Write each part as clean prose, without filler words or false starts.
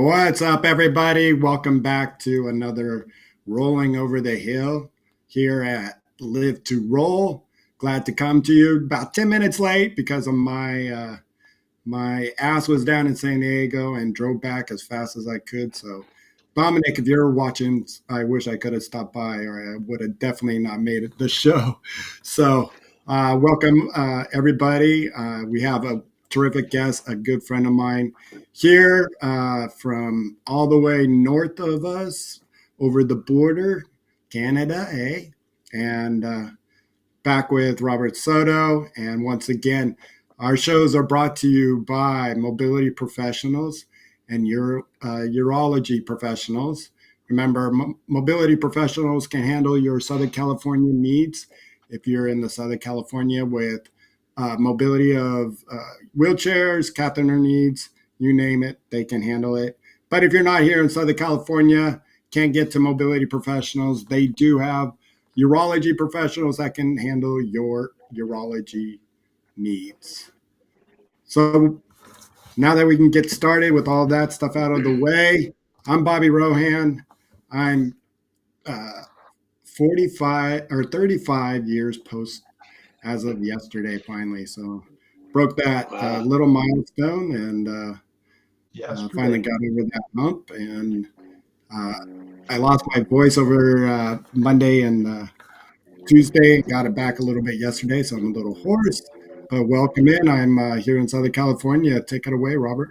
What's up, everybody? Welcome back to another Rolling Over the Hill here at Live to Roll. Glad to come to you about 10 minutes late because of my ass was down in San Diego and drove back as fast as I could. So, Dominic, if you're watching, I wish I could have stopped by, or I would have definitely not made it the show. So, welcome, everybody. We have a terrific guest, a good friend of mine here from all the way north of us, over the border, Canada, eh? And back with Robert Soto. And once again, our shows are brought to you by mobility professionals and urology professionals. Remember, mobility professionals can handle your Southern California needs. If you're in the Southern California with mobility of wheelchairs, catheter needs, you name it, they can handle it. But if you're not here in Southern California, can't get to mobility professionals, they do have urology professionals that can handle your urology needs. So now that we can get started with all that stuff out of the way, I'm Bobby Rohan. I'm 45 or 35 years post as of yesterday, finally. So broke that little milestone and finally got over that hump. And I lost my voice over Monday and Tuesday, got it back a little bit yesterday, so I'm a little hoarse. But welcome in. I'm here in Southern California. Take it away, Robert.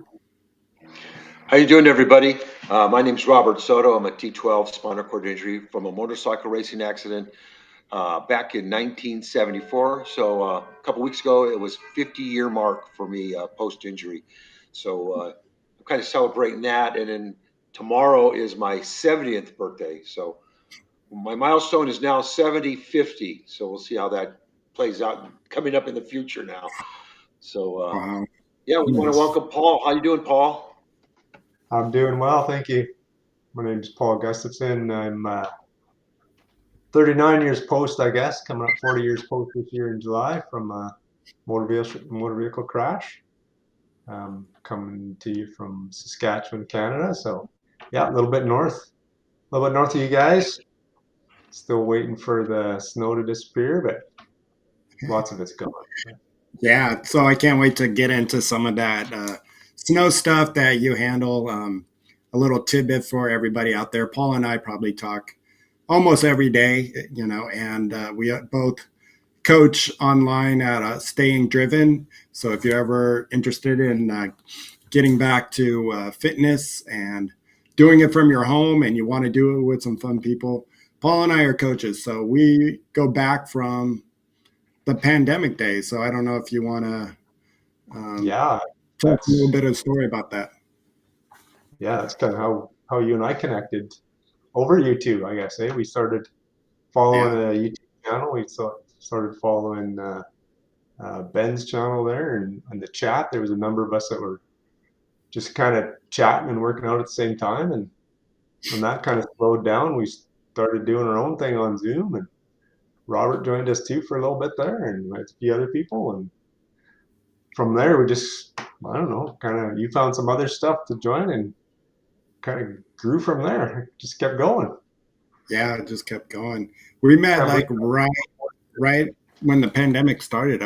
How you doing, everybody? My name's Robert Soto. I'm a T12 spinal cord injury from a motorcycle racing accident back in 1974. So a couple weeks ago, it was 50-year mark for me post-injury. So I'm kind of celebrating that. And then tomorrow is my 70th birthday. So my milestone is now 70-50. So we'll see how that plays out coming up in the future now. So Wow. yeah, we want to welcome Paul. How you doing, Paul? I'm doing well, thank you. My name is Paul Gustafson. I'm 39 years post, I guess, coming up 40 years post this year in July from a motor vehicle crash. Coming to you from Saskatchewan, Canada. So, yeah, a little bit north of you guys. Still waiting for the snow to disappear, but lots of it's gone. Yeah, so I can't wait to get into some of that snow stuff that you handle. A little tidbit for everybody out there. Paul and I probably talk almost every day, and we both coach online at Staying Driven. So if you're ever interested in getting back to fitness and doing it from your home and you want to do it with some fun people, Paul and I are coaches. So we go back from the pandemic days. So I don't know if you want to talk a little bit of story about that. Yeah, that's kind of how you and I connected over YouTube, I guess. We started following a YouTube channel. We started following Ben's channel there, and in the chat, there was a number of us that were just kind of chatting and working out at the same time. And when that kind of slowed down, we started doing our own thing on Zoom, and Robert joined us too for a little bit there, and a few other people. And from there, we just, I don't know, kind of, you found some other stuff to join and kind of grew from there. It just kept going. Yeah, it just kept going. We met right when the pandemic started.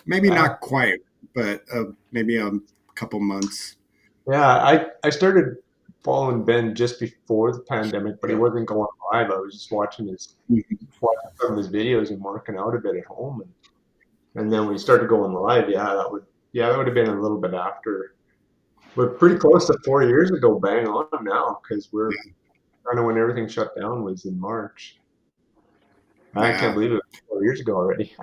Maybe not quite, but maybe a couple months. Yeah, I started following Ben just before the pandemic, but he wasn't going live. I was just watching some of his videos and working out a bit at home, and then we started going live. That would have been a little bit after. We're pretty close to 4 years ago, bang on now, because we're kind of when everything shut down was in March. I can't believe it was 4 years ago already.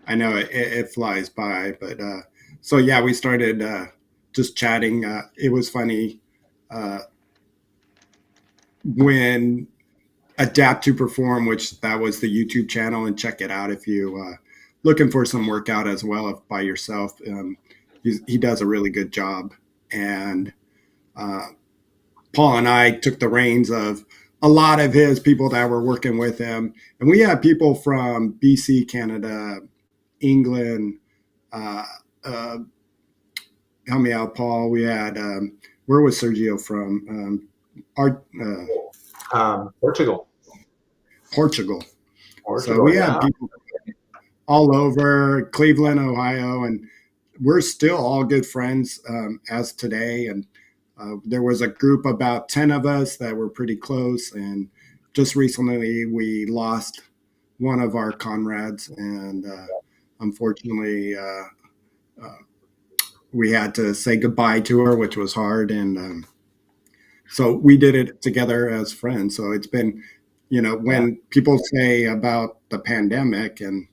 I know it flies by, but so yeah, we started just chatting. It was funny when Adapt to Perform, which that was the YouTube channel, and check it out if you looking for some workout as well by yourself. He does a really good job, and Paul and I took the reins of a lot of his people that were working with him, and we had people from BC, Canada, England, help me out, Paul. We had where was Sergio from? Art, Portugal. Portugal. So Portugal, we had yeah. people all over Cleveland, Ohio, and we're still all good friends as today. And there was a group about 10 of us that were pretty close. And just recently, we lost one of our comrades, and unfortunately, uh, we had to say goodbye to her, which was hard. And so we did it together as friends. So it's been, Yeah. when people say about the pandemic, and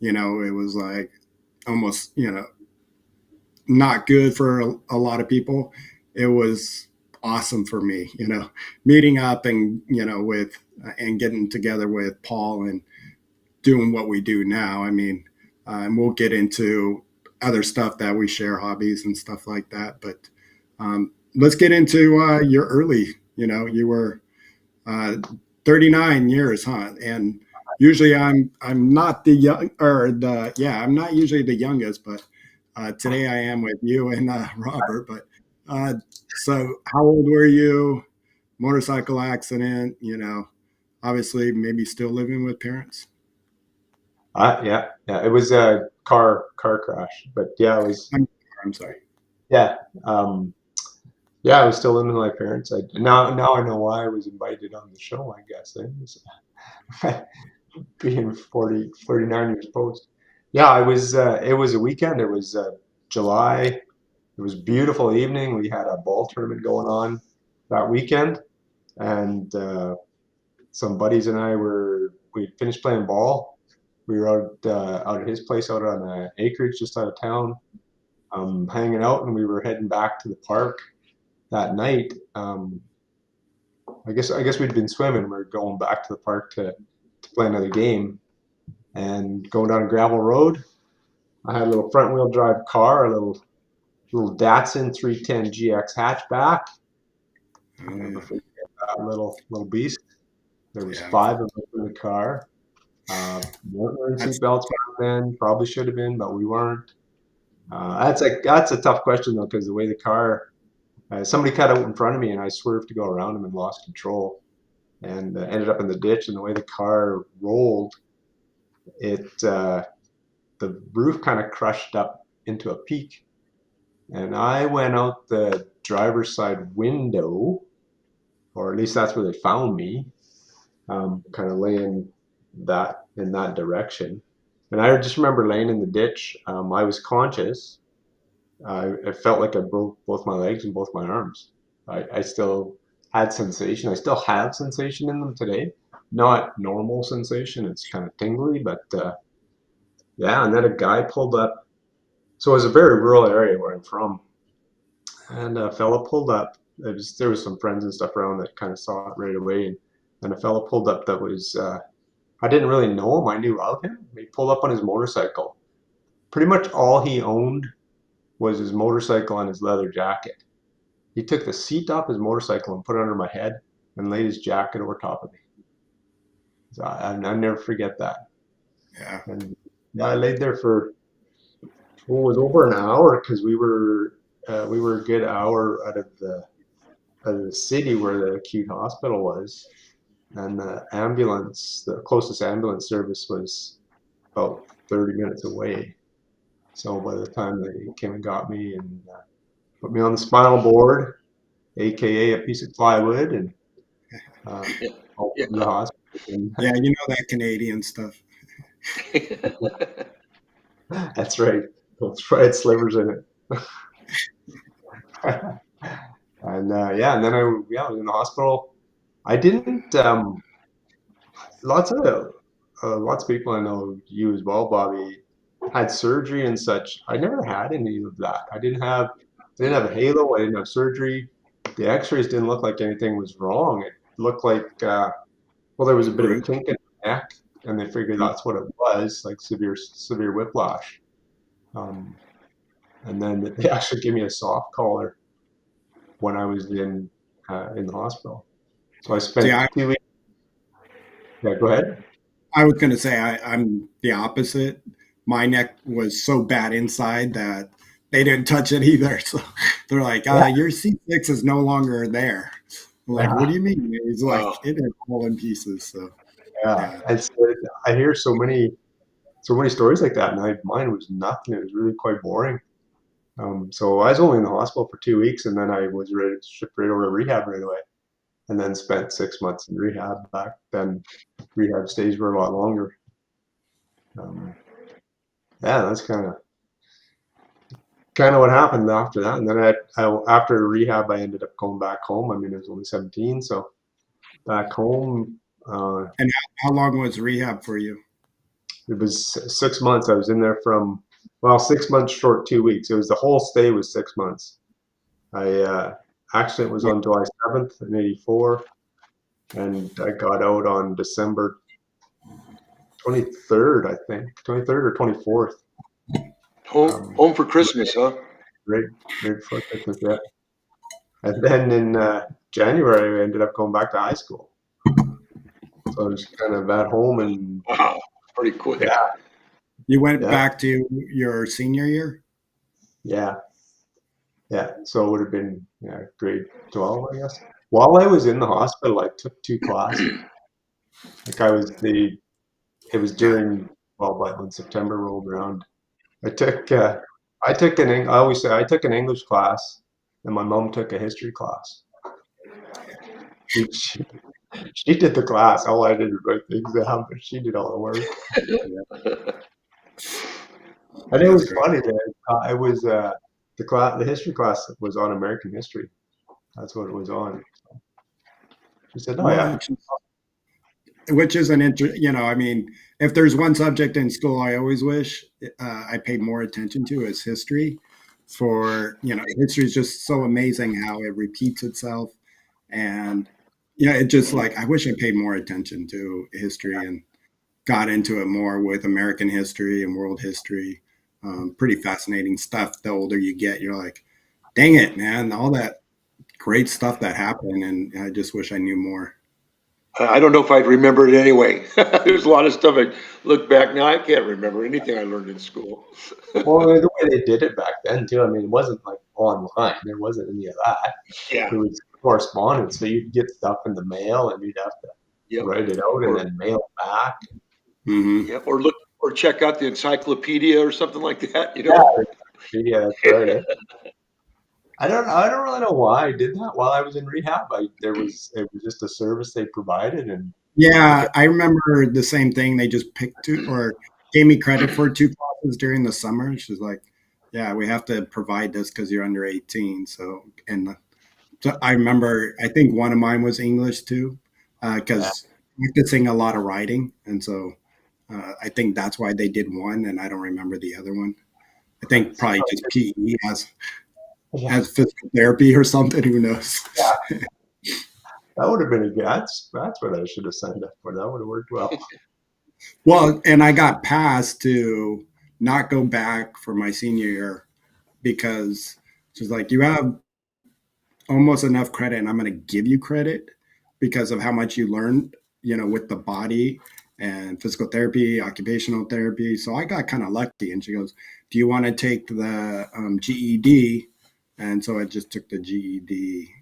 it was like almost, not good for a lot of people. It was awesome for me, meeting up and, with and getting together with Paul and doing what we do now. I mean, and we'll get into other stuff that we share, hobbies and stuff like that. But let's get into your early, you were uh, 39 years, huh? And usually I'm not the young or the yeah I'm not usually the youngest, but today I am with you and Robert. But uh, so how old were you? Motorcycle accident, obviously maybe still living with parents. Yeah. It was a car crash, but yeah, it was. I'm, I'm sorry. Yeah. Um, yeah, I was still living with my parents. Now I know why I was invited on the show, I guess. Being 49 years post. Yeah, it was a weekend. It was July. It was a beautiful evening. We had a ball tournament going on that weekend, and some buddies and we finished playing ball. We were out at his place out on an acreage just out of town, hanging out, and we were heading back to the park that night. I guess we'd been swimming. We were going back to the park to play another game, and going down a gravel road. I had a little front wheel drive car, a little Datsun 310 GX hatchback. I'll never Uh, forget that little beast. There was yeah, five of us in the car. Weren't wearing that's seatbelts back then. Probably should have been, but we weren't. That's a tough question though, because the way the car, somebody cut out in front of me, and I swerved to go around him and lost control, and ended up in the ditch. And the way the car rolled, the roof kind of crushed up into a peak, and I went out the driver's side window, or at least that's where they found me, kind of laying that in that direction. And I just remember laying in the ditch. I was conscious. I felt like I broke both my legs and both my arms. I still had sensation. I still have sensation in them today. Not normal sensation. It's kind of tingly, but yeah. And then a guy pulled up. So it was a very rural area where I'm from, and a fella pulled up. There was some friends and stuff around that kind of saw it right away, and a fella pulled up that was I didn't really know him. I knew of him. He pulled up on his motorcycle. Pretty much all he owned was his motorcycle and his leather jacket. He took the seat off his motorcycle and put it under my head and laid his jacket over top of me. So I never forget that. yeah. And yeah, I laid there for what was over an hour because we were a good hour out of the city where the acute hospital was, and the closest ambulance service was about 30 minutes away. So by the time they came and got me and put me on the spinal board, aka a piece of plywood, and uh, Yeah. out Yeah. to the hospital. And Yeah, you know that Canadian stuff. that's right. Those fried slivers in it. And yeah, and then I was in the hospital. I didn't. Lots of people I know, you as well, Bobby, had surgery and such. I never had any of that. I didn't have a halo. I didn't have surgery. The X-rays didn't look like anything was wrong. It looked like well, there was a bit of a Bruce. kink in the neck, and they figured that's what it was, like severe whiplash. Um, and then they actually gave me a soft collar when I was in the hospital. So I See, spent 2 weeks. Yeah, go ahead. I was going to say I'm the opposite. My neck was so bad inside that they didn't touch it either. So they're like, Yeah. your C6 is no longer there. I'm like, what do you mean? He's like, Wow. it is all in pieces. So Yeah. yeah. And so I hear so many stories like that, and mine was nothing. It was really quite boring. So I was only in the hospital for 2 weeks, and then I was ready to ship right over to rehab right away, and then spent 6 months in rehab. Back then, rehab stays were a lot longer. Yeah, that's kind of what happened after that. And then after rehab, I ended up going back home. I mean, I was only 17, so back home. And how long was rehab for you? It was 6 months. I was in there from, well, 6 months short, 2 weeks. It was the whole stay was 6 months. Accident was on July 7th in '84, and I got out on December 23rd, I think, 23rd or 24th. Home for Christmas, huh? Right, right before Christmas, yeah. And then in January, I ended up going back to high school. So I was kind of at home, and Wow, pretty quick. yeah, You went yeah, back to your senior year? yeah, yeah. So it would have been grade 12, I guess. While I was in the hospital, I took 2 classes. Like it was during, well, when September rolled around. I took, I always say I took an English class, and my mom took a history class. She, she did the class. All I did was write the exam, but she did all the work. And it That's was great. funny that the history class was on American history. That's what it was on. She said, "Oh yeah, Which is an I mean, if there's one subject in school I always wish I paid more attention to is history. For, history is just so amazing how it repeats itself. And, it just like, I wish I paid more attention to history and got into it more with American history and world history. Pretty fascinating stuff. The older you get, you're like, dang it, man, all that great stuff that happened. And I just wish I knew more. I don't know if I'd remember it anyway. There's a lot of stuff I look back now. I can't remember anything I learned in school. well, the way they did it back then too. I mean, it wasn't like online. There wasn't any of that. Yeah. It was correspondence. So you'd get stuff in the mail, and you'd have to Yep. write it out and Or then mail it back. Mm-hmm. yeah, or look or check out the encyclopedia or something like that. Yeah, that's right. I don't really know why I did that while I was in rehab. It was just a service they provided, and I Yeah, kept, I remember the same thing. They just picked two or gave me credit for two classes during the summer. She's like, "Yeah, we have to provide this because you're under 18." So I remember, I think one of mine was English too, yeah, because practicing a lot of writing, and so I think that's why they did one, and I don't remember the other one. I think that's, probably just PE yeah, as physical therapy or something. Who knows? yeah. That would have been a good. That's what I should have signed up for. That would have worked well. Well, and I got passed to not go back for my senior year because she's like, you have almost enough credit, and I'm going to give you credit because of how much you learned, with the body and physical therapy, occupational therapy. So I got kind of lucky. And she goes, do you want to take the GED? And so I just took the GED.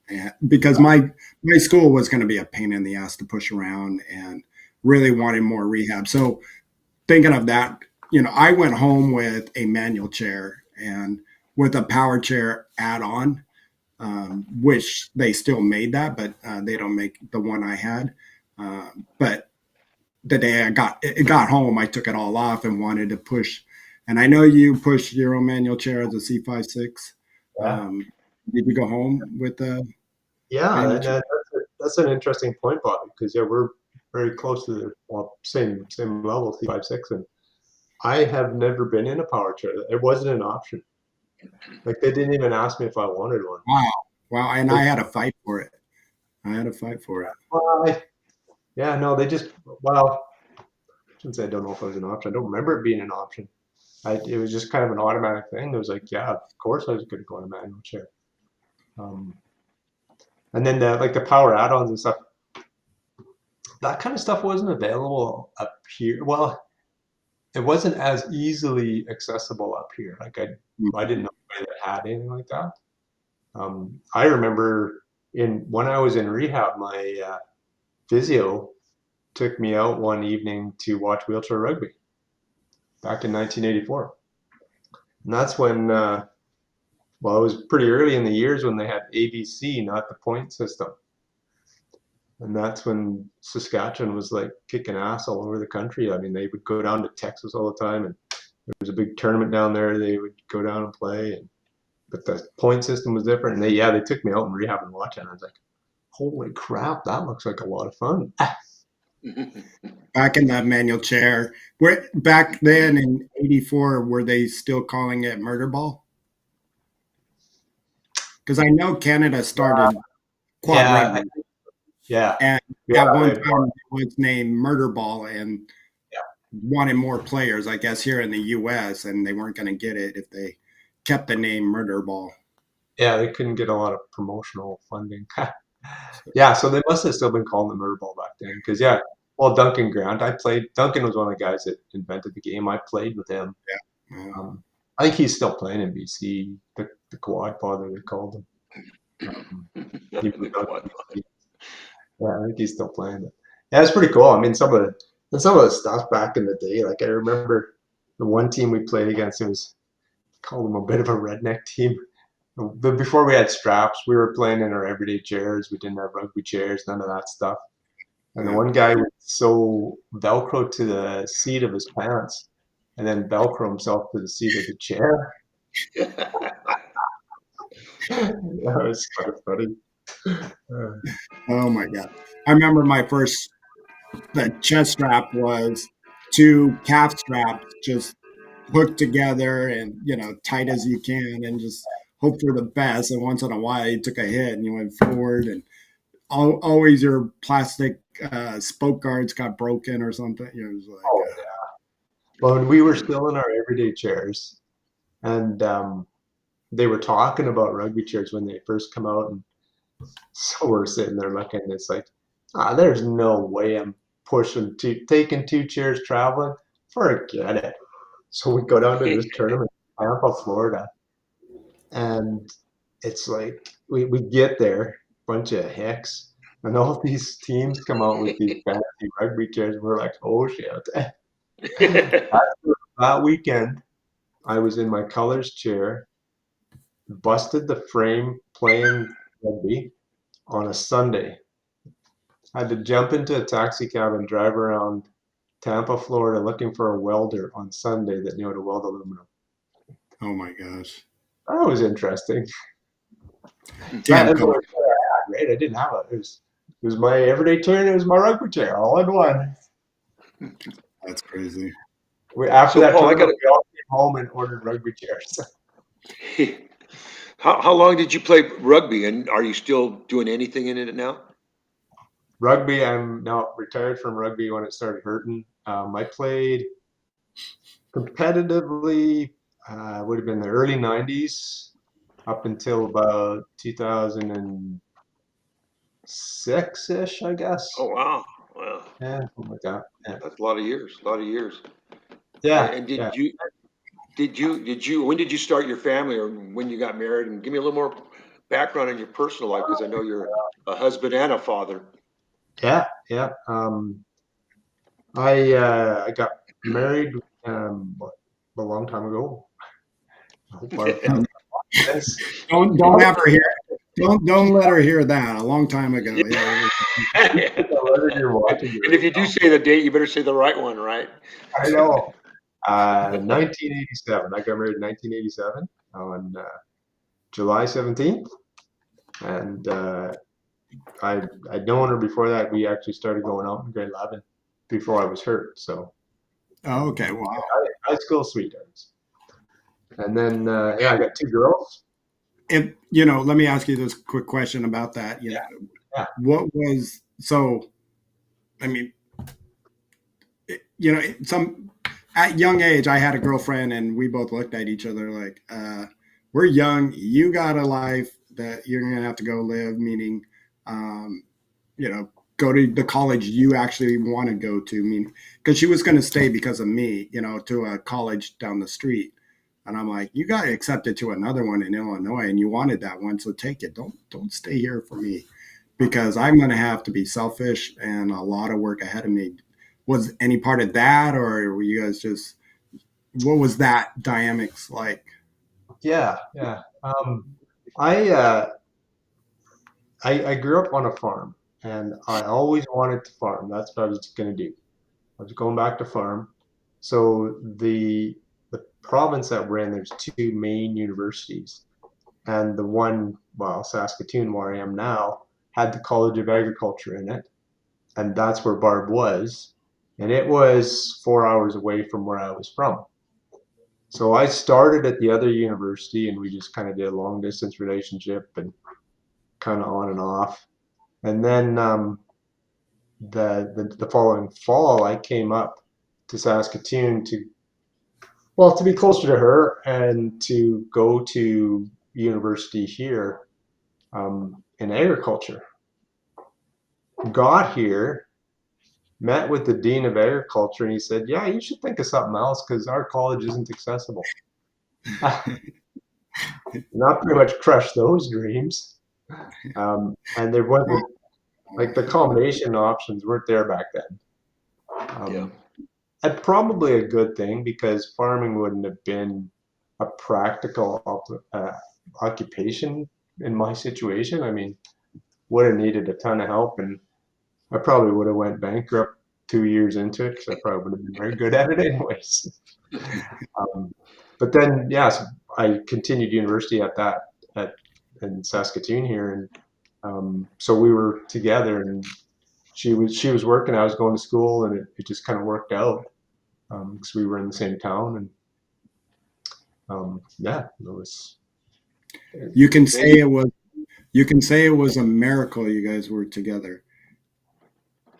And because my school was going to be a pain in the ass to push around and really wanted more rehab. So thinking of that, I went home with a manual chair and with a power chair add on, which they still made that, but they don't make the one I had. But the day I got home, I took it all off and wanted to push. And I know you push your own manual chair as a C56. Yeah, Um, did you go home with the yeah. manual chair? That's an interesting point, Bobby, because yeah, we're very close to the same level, C56, and I have never been in a power chair. It wasn't an option. Like they didn't even ask me if I wanted one. Wow, wow! And I Like, had to fight for it. I had to fight for it. well, yeah, no, they just, well, I shouldn't say I don't know if it was an option. I don't remember it being an option. It was just kind of an automatic thing. It was like, yeah, of course I was going to go in a manual chair. Um, and then the power add-ons and stuff, that kind of stuff wasn't available up here. Well, it wasn't as easily accessible up here. Like I didn't know anybody that had anything like that. I remember when I was in rehab, my physio took me out one evening to watch wheelchair rugby back in 1984. And that's when, well, it was pretty early in the years when they had ABC, not the point system. And that's when Saskatchewan was like kicking ass all over the country. I mean, they would go down to Texas all the time, and there was a big tournament down there. They would go down and play, but the point system was different. And they took me out in rehab and watch it. And I was like, holy crap, that looks like a lot of fun. Back in that manual chair, back then in '84, were they still calling it murder ball? Because I know Canada started quad rugby. Yeah. And at one time it was named Murder Ball and wanted more players, I guess, here in the US, and they weren't going to get it if they kept the name Murder Ball. Yeah, they couldn't get a lot of promotional funding. Yeah, so they must have still been calling the Murder Ball back then. Because, well, Duncan Grant, Duncan was one of the guys that invented the game. I played with him. Yeah. I think he's still playing in BC, the quad father, they called him. Yeah, I think he's still playing it. Yeah, it's pretty cool. I mean, some of the stuff back in the day, like I remember the one team we played against, it was called them a bit of a redneck team. But before we had straps, we were playing in our everyday chairs. We didn't have rugby chairs, none of that stuff. And the one guy was so Velcro to the seat of his pants, and then Velcro himself to the seat of the chair. That was kind of funny. Oh my God. I remember the chest strap was 2 calf straps just hooked together and, tight as you can and just hope for the best. And once in a while you took a hit and you went forward, and always your plastic spoke guards got broken or something. It was like, yeah. Well, we were still in our everyday chairs, and they were talking about rugby chairs when they first come out, and so we're sitting there looking, and it's like, there's no way I'm taking 2 chairs traveling. Forget it. So we go down to this tournament in Tampa, Florida, and it's like we get there, bunch of hicks, and all these teams come out with these fancy rugby chairs, and we're like, oh shit. That weekend, I was in my colors chair, busted the frame playing rugby on a Sunday. I had to jump into a taxi cab and drive around Tampa, Florida, looking for a welder on Sunday that knew how to weld aluminum. oh my gosh. That was interesting. Damn, right? I didn't have it. It was my everyday chair, and it was my rugby chair, all in one. That's crazy. After that tournament, we all came home and ordered rugby chairs. How long did you play rugby, and are you still doing anything in it now? Rugby, I'm now retired from rugby when it started hurting. I played competitively, would have been the early 90s up until about 2006-ish, I guess. Oh, wow. Wow. Yeah, something like that. Yeah. That's a lot of years. Yeah. And when did you start your family, or when you got married? And give me a little more background on your personal life, because I know you're a husband and a father. Yeah. I got married a long time ago. Don't ever hear. Don't let her hear that. A long time ago. Yeah. And if you do say the date, you better say the right one, right? I know. 1987. I got married in 1987 on July 17th, and I'd known her before that. We actually started going out in grade 11 before I was hurt. So. Oh, okay. Wow. High school sweethearts. And then I got 2 girls. If let me ask you this quick question about that. What was so? I mean, some at young age, I had a girlfriend, and we both looked at each other like, "We're young. You got a life that you're gonna have to go live." Meaning, go to the college you actually want to go to. I mean, because she was going to stay because of me, to a college down the street. And I'm like, you got accepted to another one in Illinois, and you wanted that one, so take it. Don't stay here for me, because I'm going to have to be selfish and a lot of work ahead of me. Was any part of that, or were you guys just, what was that dynamics like? Yeah, yeah. I, uh, I grew up on a farm, and I always wanted to farm. That's what I was going to do. I was going back to farm. So the province that we're in, there's two main universities, and the one, well, Saskatoon, where I am now, had the College of Agriculture in it, and that's where Barb was, and it was 4 hours away from where I was from. So I started at the other university, and we just kind of did a long distance relationship and kind of on and off. And then the following fall, I came up to Saskatoon to be closer to her and to go to university here in agriculture. Got here, met with the dean of agriculture, and he said, "Yeah, you should think of something else because our college isn't accessible." Not pretty much crushed those dreams. And there wasn't, like, the combination options weren't there back then. Yeah. And probably a good thing, because farming wouldn't have been a practical occupation in my situation. I mean, would have needed a ton of help, and I probably would have went bankrupt 2 years into it because I probably would have been very good at it anyways. But then, yes, I continued university in Saskatoon here, and so we were together, and she was working, I was going to school, and it just kind of worked out because we were in the same town, and yeah, it was. You can say it was. You can say it was a miracle you guys were together.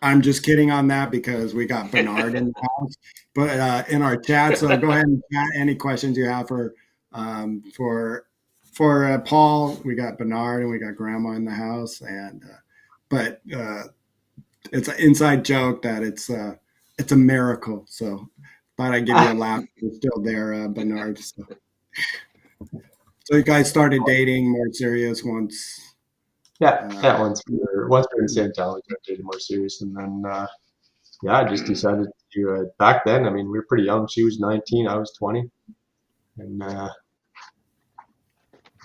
I'm just kidding on that because we got Bernard in the house, but in our chat. So go ahead and chat any questions you have for Paul. We got Bernard and we got Grandma in the house, and but it's an inside joke that it's a miracle. So thought I'd give you a laugh. You're still there, Bernard. So you guys started dating more serious once. Yeah, once we were in the same town, we got dated more serious, and then yeah, I just decided to. Back then, I mean, we were pretty young. She was 19, I was 20, and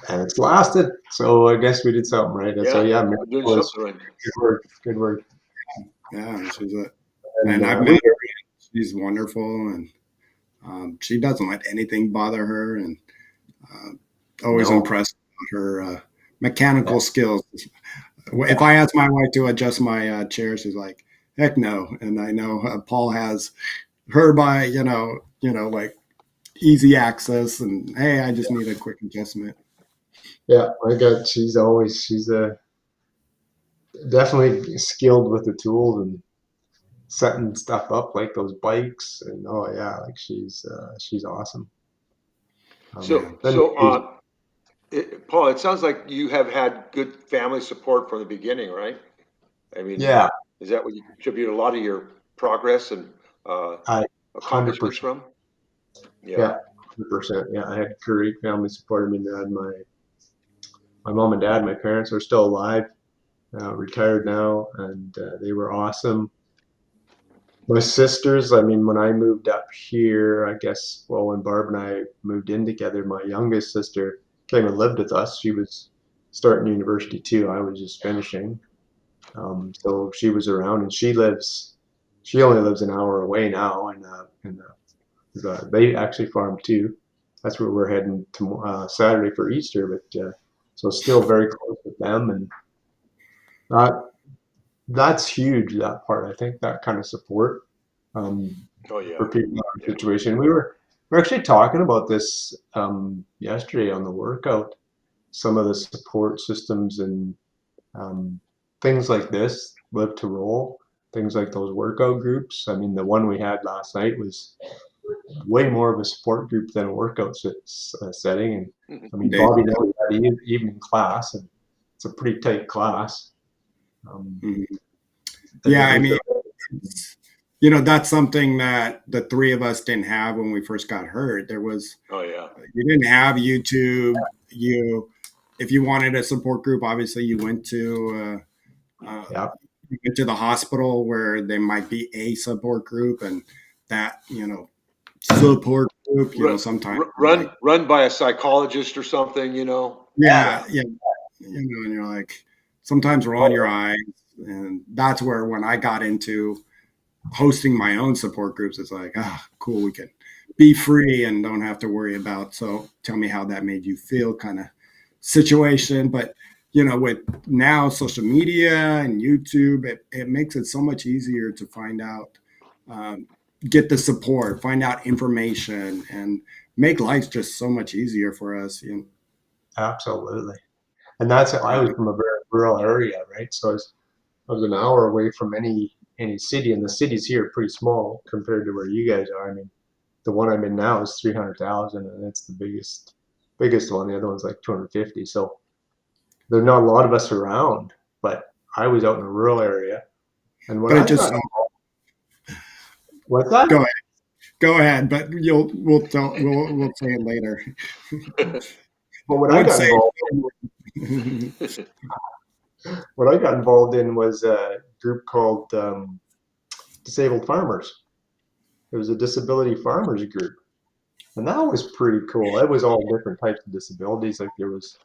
it's lasted. So I guess we did something right. Yeah, so yeah, we're doing something right. good work, good work. Yeah, and I've met her. She's wonderful, and she doesn't let anything bother her, and always impressed with her mechanical skills. If I ask my wife to adjust my chair, she's like, "Heck no!" And I know Paul has her by like easy access, and hey, I just need a quick adjustment. Yeah, she's definitely skilled with the tools and setting stuff up, like those bikes, and oh yeah, like she's awesome. Paul, it sounds like you have had good family support from the beginning, right? I mean, yeah, is that what you contribute a lot of your progress and accomplishments 100%. from? Yeah, 100%. Yeah, I had great family support. I mean, I had my mom and dad, my parents are still alive, retired now, and they were awesome. My sisters, I mean, when I moved up here, I guess, well, when Barb and I moved in together, my youngest sister came and lived with us. She was starting university too. I was just finishing. So she was around, and she only lives an hour away now, and they actually farm too. That's where we're heading to Saturday for Easter, but so still very close with them, and that's huge. That part, I think, that kind of support for people in our situation. We're actually talking about this yesterday on the workout. Some of the support systems and things like this, Live to Roll, things like those workout groups. I mean, the one we had last night was way more of a support group than a workout setting. And I mean, Bobby knows that evening class, and it's a pretty tight class. Yeah, I mean, that's something that the three of us didn't have when we first got hurt. Oh yeah. You didn't have YouTube. If you wanted a support group, obviously Yeah, you went to the hospital where there might be a support group, and that support group, Run, sometimes like, run by a psychologist or something, you know. yeah, yeah, and you're like, sometimes rolling your eyes, and that's where when I got into hosting my own support groups, it's like, cool, we can be free and don't have to worry about. So tell me how that made you feel, kind of situation. But with now social media and YouTube, it makes it so much easier to find out, um, get the support, find out information, and make life just so much easier for us. absolutely. And that's I was from a very rural area, right? So I was an hour away from any city, and the cities here are pretty small compared to where you guys are. I mean, the one I'm in now is 300,000, and it's the biggest one. The other one's like 250. So there's not a lot of us around, but I was out in a rural area, and when But it I just got what's that? go ahead, go ahead. But we'll say it later. But what I I would got say. involved what I got involved in was a group called Disabled Farmers. It was a disability farmers group, and that was pretty cool. It was all different types of disabilities. Like there was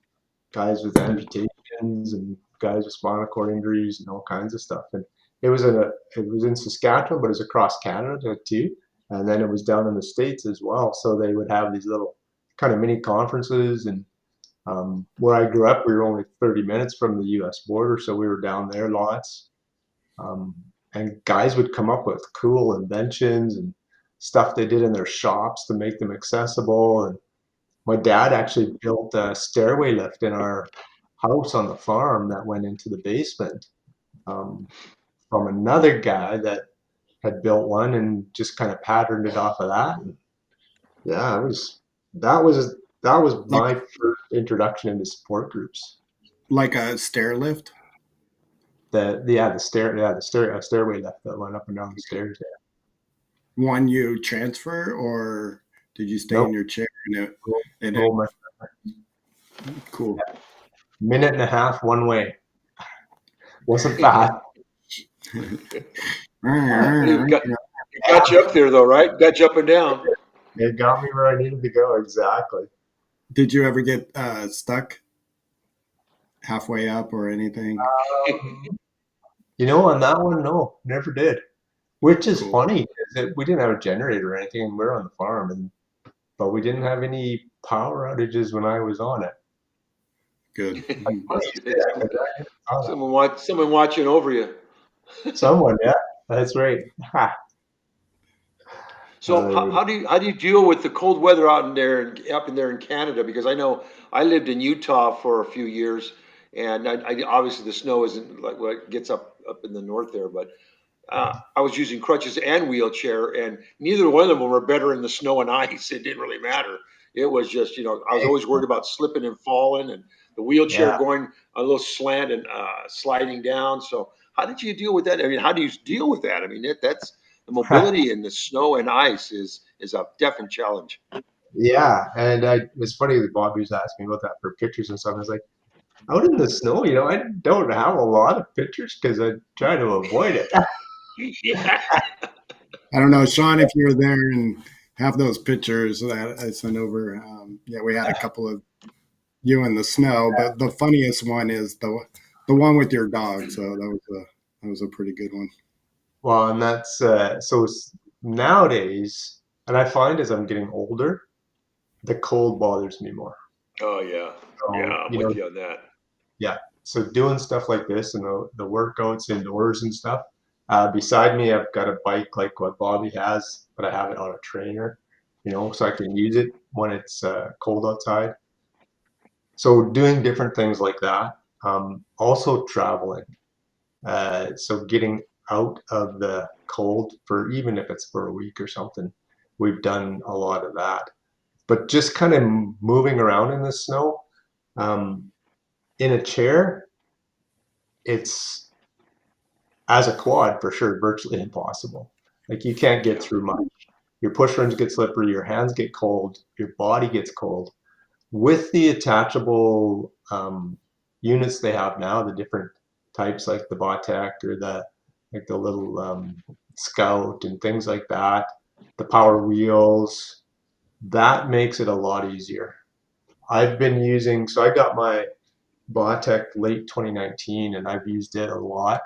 guys with amputations and guys with spinal cord injuries and all kinds of stuff. And it was in Saskatchewan, but it was across Canada too. And then it was down in the States as well. So they would have these little kind of mini conferences. And where I grew up, we were only 30 minutes from the U.S. border, so we were down there lots. Um, and guys would come up with cool inventions and stuff they did in their shops to make them accessible. And my dad actually built a stairway lift in our house on the farm that went into the basement, um, from another guy that had built one and just kind of patterned it off of that. And yeah, that was like my first introduction into support groups. like a stair lift. The stairway lift that went up and down the stairs. Yeah. One you transfer, or did you stay in Nope. your chair and it Oh my, cool. minute and a half one way. Wasn't fast. Got you up there though, right? Got you up and down. It got me where I needed to go exactly. Did you ever get stuck halfway up or anything? On that one, no, never did. Which is Cool. funny, is that we didn't have a generator or anything, and we are on the farm, but we didn't have any power outages when I was on it. Good. Someone watching over you. Someone, yeah, that's right. Ha. So how do you deal with the cold weather out in there up in there in Canada? Because I know I lived in Utah for a few years, and I obviously the snow isn't like what gets up in the north there, but I was using crutches and wheelchair, and neither one of them were better in the snow and ice. It didn't really matter. It was just I was always worried about slipping and falling, and the wheelchair Yeah, going a little slant and sliding down. So how did you deal with that? I mean, how do you deal with that? I mean, that's the mobility in the snow and ice is a definite challenge. yeah, and it's funny that Bobby was asking me about that for pictures and stuff. I was like, out in the snow, I don't have a lot of pictures because I try to avoid it. Yeah. I don't know, Shawn, if you're there and have those pictures that I sent over. Yeah, we had a couple of you in the snow, but the funniest one is the one with your dog. So that was a pretty good one. Well, and that's nowadays, and I find as I'm getting older, the cold bothers me more. Oh yeah. Yeah, So, I'm with you on that. yeah. So doing stuff like this and the workouts indoors and stuff. Beside me, I've got a bike like what Bobby has, but I have it on a trainer, so I can use it when it's cold outside. So doing different things like that. Also traveling. So getting out of the cold for even if it's for a week or something. We've done a lot of that. But just kind of moving around in the snow, um, in a chair, it's as a quad, for sure, virtually impossible. Like you can't get through much. Your push runs get slippery, your hands get cold, your body gets cold. With the attachable units they have now, the different types like the Botec or the little Scout and things like that, the power wheels, that makes it a lot easier. I've been using, so I got my Botec late 2019 and I've used it a lot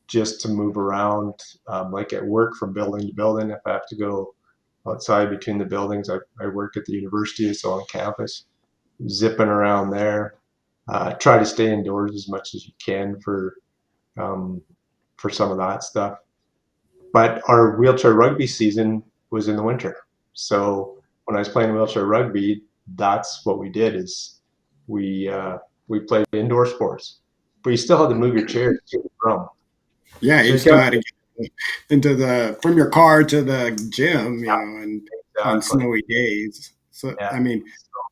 just to move around, like at work from building to building. If I have to go outside between the buildings, I work at the university, so on campus, zipping around there. Try to stay indoors as much as you can um, for some of that stuff. But our wheelchair rugby season was in the winter, so when I was playing wheelchair rugby, that's what we did is we uh, we played indoor sports, but you still had to move your chair to and from. Yeah, So you you still got had to get into the from your car to the gym, and on exactly, snowy days. So yeah. I mean,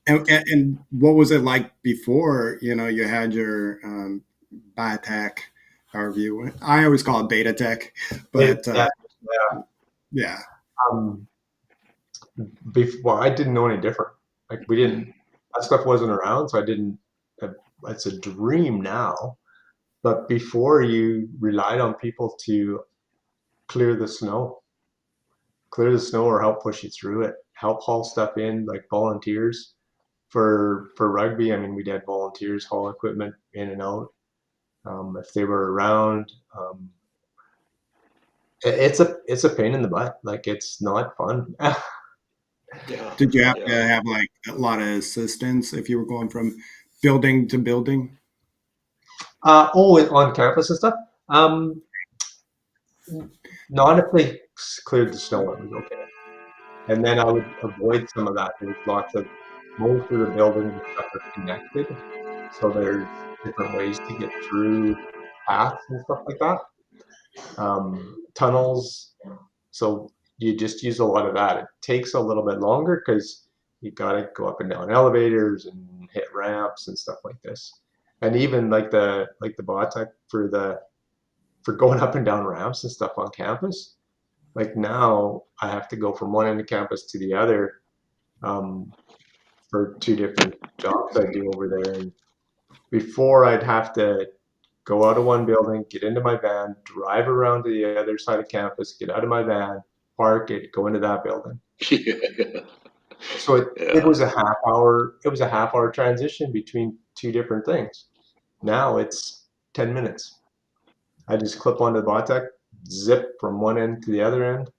and what was it like before? You had your Biotech, however you went. I always call it Beta Tech, It, but yeah, yeah, um, well, I didn't know any different. Like we didn't, that stuff wasn't around, so I didn't. uh, It's a dream now, but before you relied on people to clear the snow, or help push you through it, help haul stuff in, like volunteers for rugby. I mean, we had volunteers haul equipment in and out if they were around. It's a pain in the butt. Like it's not fun. Yeah. did you have to Yeah. have like a lot of assistance if you were going from building to building? On campus and stuff. Um, Not if they cleared the snow, it was okay. And then I would avoid some of that. There's lots of most of the buildings and stuff are connected, so there's different ways to get through paths and stuff like that. Tunnels, so you just use a lot of that. It takes a little bit longer because you got to go up and down elevators and hit ramps and stuff like this. And even like the Botec for going up and down ramps and stuff on campus. Like now, I have to go from one end of campus to the other um, for two different jobs I do over there. And before, I'd have to go out of one building, get into my van, drive around to the other side of campus, get out of my van, park it, go into that building. Yeah. So it Yeah. was a half hour. It was a half hour transition between two different things. Now it's 10 minutes. I just clip onto the Botec, zip from one end to the other end.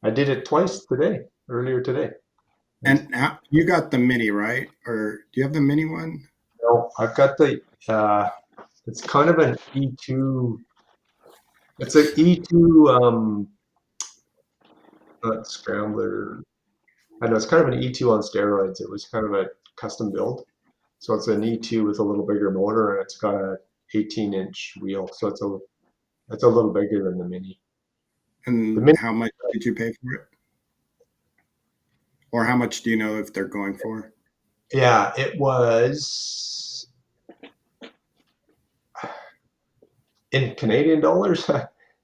I did it twice today, earlier today. And you got the mini, right? Or do you have the mini one? No, I've got uh, it's kind of an E2, it's an E2, not scrambler. I know it's kind of an E2 on steroids. It was kind of a custom build. So it's an E2 with a little bigger motor and it's got a 18-inch wheel. So it's a little bigger than the Mini. The And Mini, how much did you pay for it? Or how much do you know if they're going for? yeah, it was in Canadian dollars.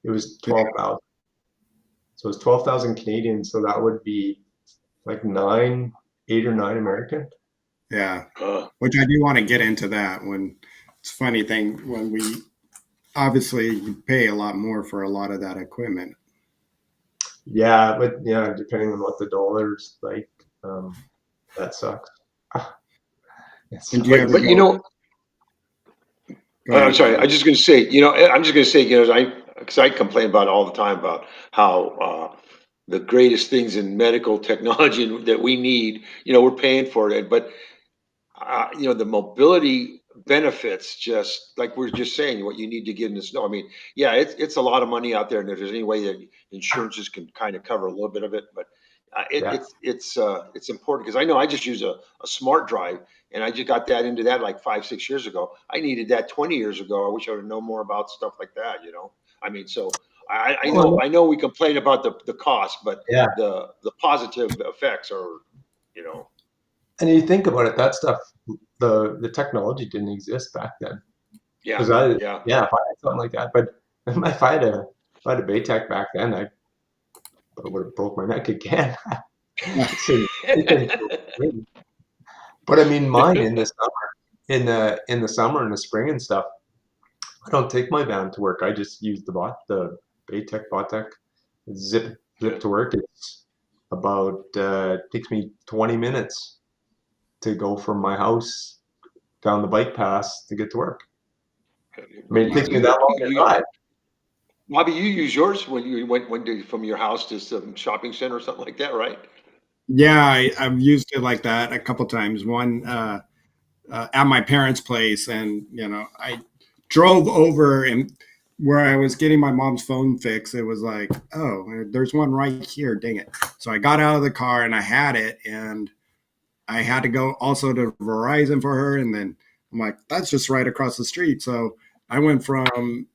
It was Yeah. 12,000. So it's 12,000 Canadian. So that would be like 8 or 9 American. Yeah. Uh, Which I do want to get into that when it's a funny thing when we obviously you pay a lot more for a lot of that equipment. Yeah, but yeah, depending on what the dollar's like, that sucks. It And do you sucks. ever but go go I'm ahead, sorry. Robert? I'm just going to say, I'm just going to say, because I complain about it all the time about how the greatest things in medical technology that we need, we're paying for it, but the mobility benefits, just like we're just saying, what you need to get in the snow. I mean, yeah, it's a lot of money out there, and if there's any way that insurances can kind of cover a little bit of it, but Yeah. it's important because I know I just use a smart drive, and I just got that into that like 5 6 years ago. I needed that 20 years ago. I wish I would know more about stuff like that. I mean, so Well, I know we complain about the cost, but yeah. the positive effects are, you know, And you think about it, that stuff, the technology didn't exist back then. yeah, Because yeah. yeah, if I had something like that, but If I had a Baytech back then, I would have broke my neck again. So, but I mean, mine in the summer, in the summer and the spring and stuff, I don't take my van to work. I just use the Baytech Botec zip Yeah. to work. It's about takes me 20 minutes to go from my house down the bike pass to get to work. I mean, it You, takes me you, that long to you, drive. Bobby, you use yours when you went from your house to some shopping center or something like that, right? Yeah, I've used it like that a couple times. One at my parents' place, and I drove over and where I was getting my mom's phone fixed. It was like, oh, there's one right here. Dang it! So I got out of the car and I had it, and I had to go also to Verizon for her, and then I'm like, that's just right across the street. So I went from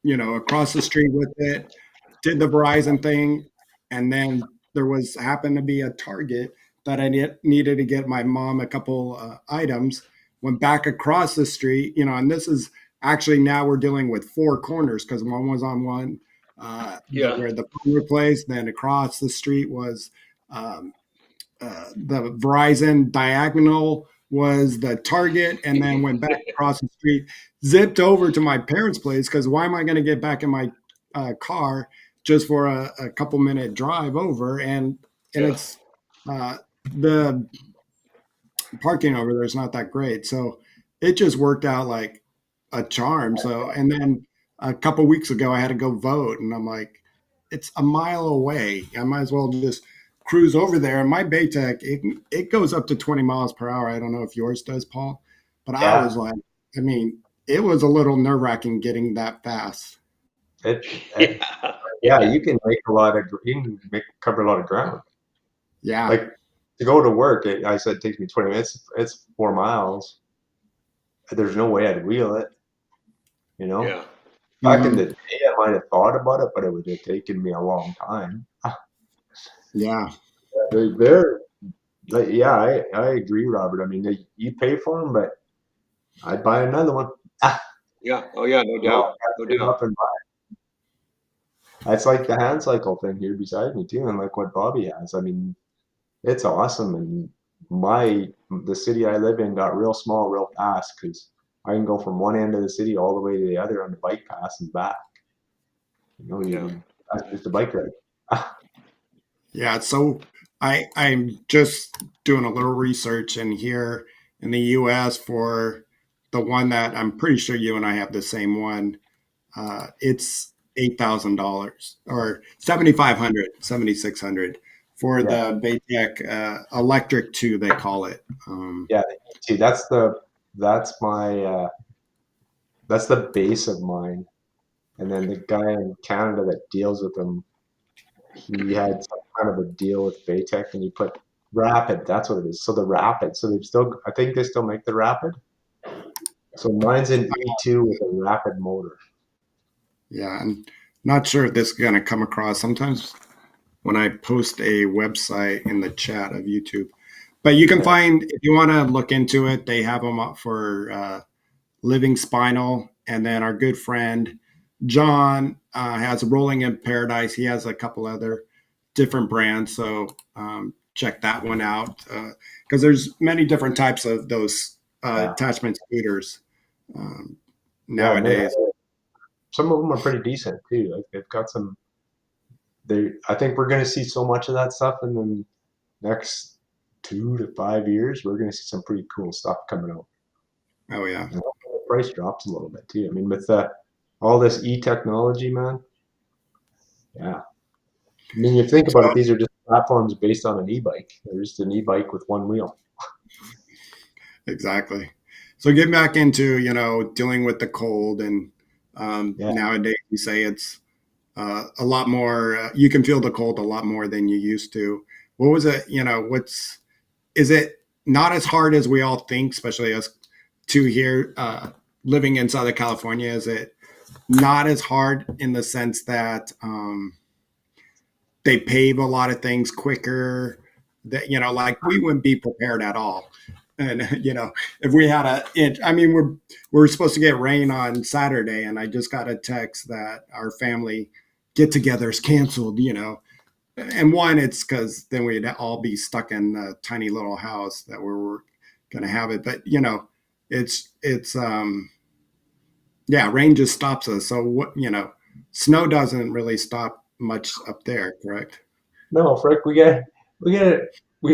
across the street with it, did the Verizon thing, and then there was happened to be a Target that I needed to get my mom a couple items. Went back across the street, and this is actually now we're dealing with four corners because one was on one, Yeah. where the phone were placed. Then across the street was um, the Verizon diagonal was the Target, and then went back across the street, zipped over to my parents' place because why am I going to get back in my car just for a couple minute drive over? And Yeah. it's the parking over there is not that great, so it just worked out like a charm. So, and then a couple weeks ago, I had to go vote, and I'm like, it's a mile away. I might as well just cruise over there. And my Baytech, it goes up to 20 miles per hour. I don't know if yours does, Paul, but I Yeah, was like, I mean, it was a little nerve wracking getting that fast. it, it Yeah. yeah, you can cover a lot of ground. Yeah. Like to go to work, I said it takes me 20 minutes. It's 4 miles. There's no way I'd wheel it, you know. Yeah. Back in Hmm. the day, I might have thought about it, but it would have taken me a long time. Yeah. They're like, yeah, I agree, Robert. I mean, you pay for them, but I'd buy another one. Yeah. Oh yeah, no No, I doubt. gotta No save doubt. up and buy. It's like the hand cycle thing here beside me too, and like what Bobby has. I mean, it's awesome. And the city I live in got real small real fast because I can go from one end of the city all the way to the other on the bike pass and back. Yeah. That's just a bike ride. Yeah, so I'm just doing a little research in here in the US for the one that I'm pretty sure you and I have the same one. It's $8,000 or 7,500, 7,600 for Yeah, the Baytech Electric 2, they call it. yeah. See, that's the base of mine. And then the guy in Canada that deals with them, he had some kind of a deal with Baytech, and he put Rapid. That's what it is. So the Rapid. So I think they still make the Rapid. So mine's an E2 with a Rapid motor. Yeah, I'm not sure if this is going to come across. Sometimes when I post a website in the chat of YouTube, but you can Yeah, find if you want to look into it, they have them up for Living Spinal, and then our good friend John has Rolling in Paradise. He has a couple other different brands, so check that one out because there's many different types of those yeah, attachment scooters um, yeah. And nowadays. some of them are pretty decent too. Like they've got some. I think we're going to see so much of that stuff in the next 2 to 5 years. We're going to see some pretty cool stuff coming out. Oh yeah, And hopefully the price drops a little bit too. I mean, with all this e-technology, man. Yeah. I mean, you think about it, so these are just platforms based on an e-bike. They're just an e-bike with one wheel. exactly. So getting back into dealing with the cold, and Yeah. nowadays you say it's a lot more. You can feel the cold a lot more than you used to. What was it? What's is it not as hard as we all think, especially us two here living in Southern California? Is it not as hard in the sense that they pave a lot of things quicker? That like we wouldn't be prepared at all. And if we had a inch, I mean, we're supposed to get rain on Saturday, and I just got a text that our family get-together is canceled. And one, it's because then we'd all be stuck in a tiny little house that we were going to have it. But it's yeah, rain just stops us. So snow doesn't really stop much up there, correct? No, Frick, we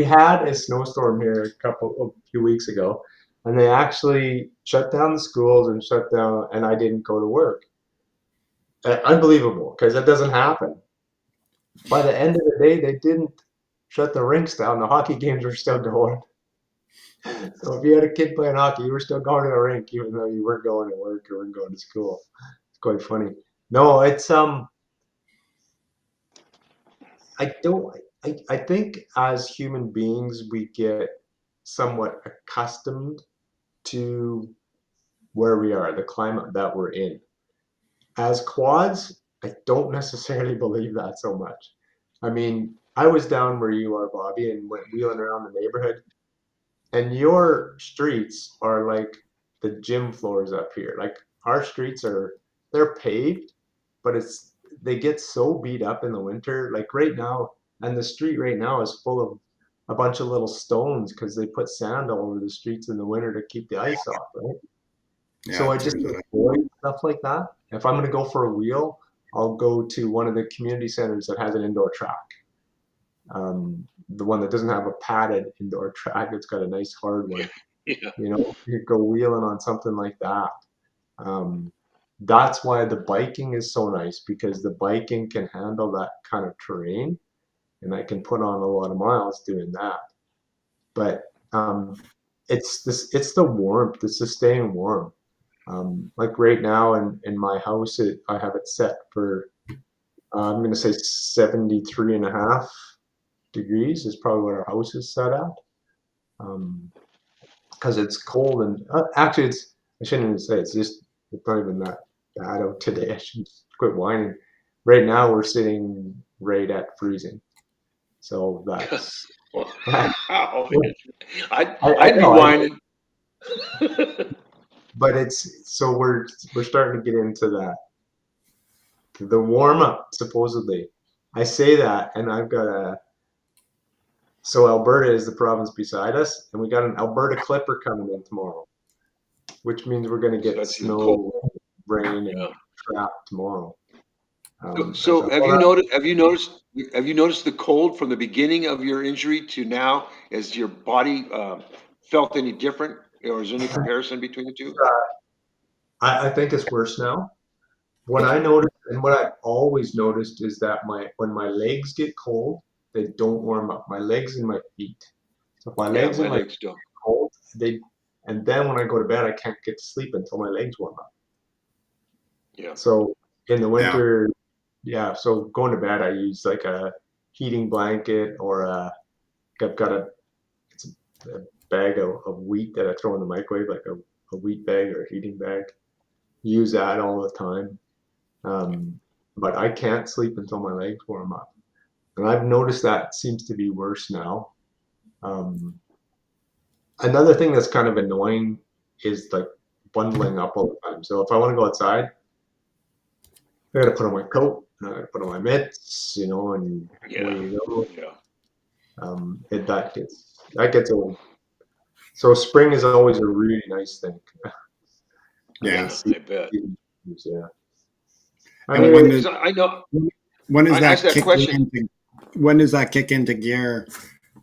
had a snowstorm here a few weeks ago, and they actually shut down the schools and shut down, and I didn't go to work. Unbelievable, because that doesn't happen. By the end of the day, they didn't shut the rinks down. The hockey games were still going. So if you had a kid playing hockey, you were still going to the rink, even though you weren't going to work or weren't going to school. It's quite funny. No, it's I don't. I think as human beings, we get somewhat accustomed to where we are, the climate that we're in. As quads, I don't necessarily believe that so much. I mean, I was down where you are, Bobby, and went wheeling around the neighborhood, and your streets are like the gym floors up here. Like our streets they're paved, but they get so beat up in the winter. Like right now, and the street right now is full of a bunch of little stones because they put sand all over the streets in the winter to keep the ice off, right? So Yeah, I just there's a avoid stuff like that. If I'm gonna go for a wheel, I'll go to one of the community centers that has an indoor track. The one that doesn't have a padded indoor track, it's got a nice hard one. Yeah. You go wheeling on something like that. Um, that's why the biking is so nice because the biking can handle that kind of terrain, and I can put on a lot of miles doing that. But it's the warmth, it's the staying warm. Like right now in my house, I have it set for I'm going to say 73 and a half degrees is probably what our house is set at. Because it's cold and actually I shouldn't even say it's not even that bad out today. I should quit whining. Right now we're sitting right at freezing. So that's Wow. I I'd be know, whining. but it's so we're starting to get into that. The warm up supposedly. I say that and I've got so Alberta is the province beside us, and we got an Alberta Clipper coming in tomorrow, which means we're going to So get that's even cold. snow, rain, and Yeah. crap tomorrow. I So thought, well, have you noticed the cold from the beginning of your injury to now? Has your body felt any different, or is there any comparison between the two? I think it's worse now. What I noticed, and what I've always noticed, is that when my legs get cold, they don't warm up. My legs and my feet. So if my Yeah, legs my and my feet legs don't. are cold, and then when I go to bed, I can't get to sleep until my legs warm up. Yeah. So in the yeah. winter, yeah. So going to bed, I use like a heating blanket or I've got it's a bag of wheat that I throw in the microwave, like a wheat bag or a heating bag. Use that all the time. But I can't sleep until my legs warm up. And I've noticed that seems to be worse now. Um, Another thing that's kind of annoying is like bundling up all the time. So if I want to go outside, I gotta put on my coat, and I gotta put on my mitts, and away Yeah. you go. Yeah. That gets old. So spring is always a really nice thing. Yeah. See, I bet. yeah. I And mean, when Because I know does I asked that that kick question. into when does that kick into gear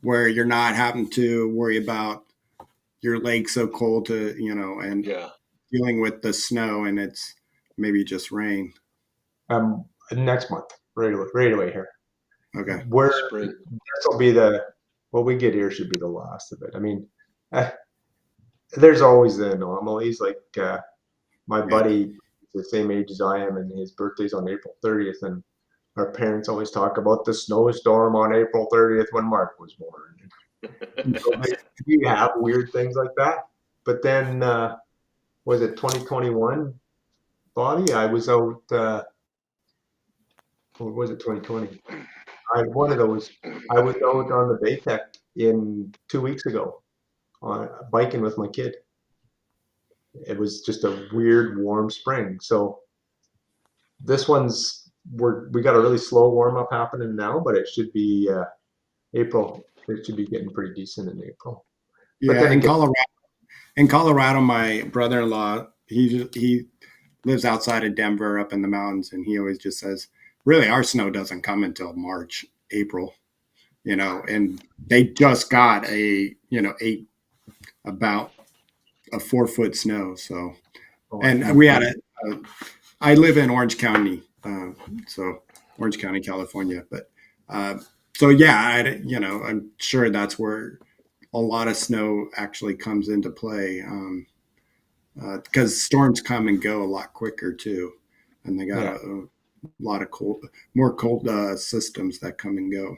where you're not having to worry about your legs so cold and Yeah. dealing with the snow and it's maybe just rain? next month, right away here. Okay. Where Spring. this will be what we get here should be the last of it. I mean, eh, there's always the anomalies. Like my Yeah. buddy, the same age as I am, and his birthday's on April 30th, and our parents always talk about the snowstorm on April 30th when Mark was born. So you have weird things like that. But then, was it 2021, Bobby? I was out, or was it 2020? One of those. I was out on the Baytech in 2 weeks ago biking with my kid. It was just a weird warm spring. So this we got a really slow warm up happening now, but it should be April. It should be getting pretty decent in April. But Yeah, then again, in Colorado, my brother-in-law, he lives outside of Denver up in the mountains, and he always just says, really, our snow doesn't come until March, April, and they just got about a 4 foot snow. So, and we had I live in Orange County, so Orange County, California, but so yeah, I'm sure that's where a lot of snow actually comes into play. Because storms come and go a lot quicker too, and they got a lot of more cold systems that come and go.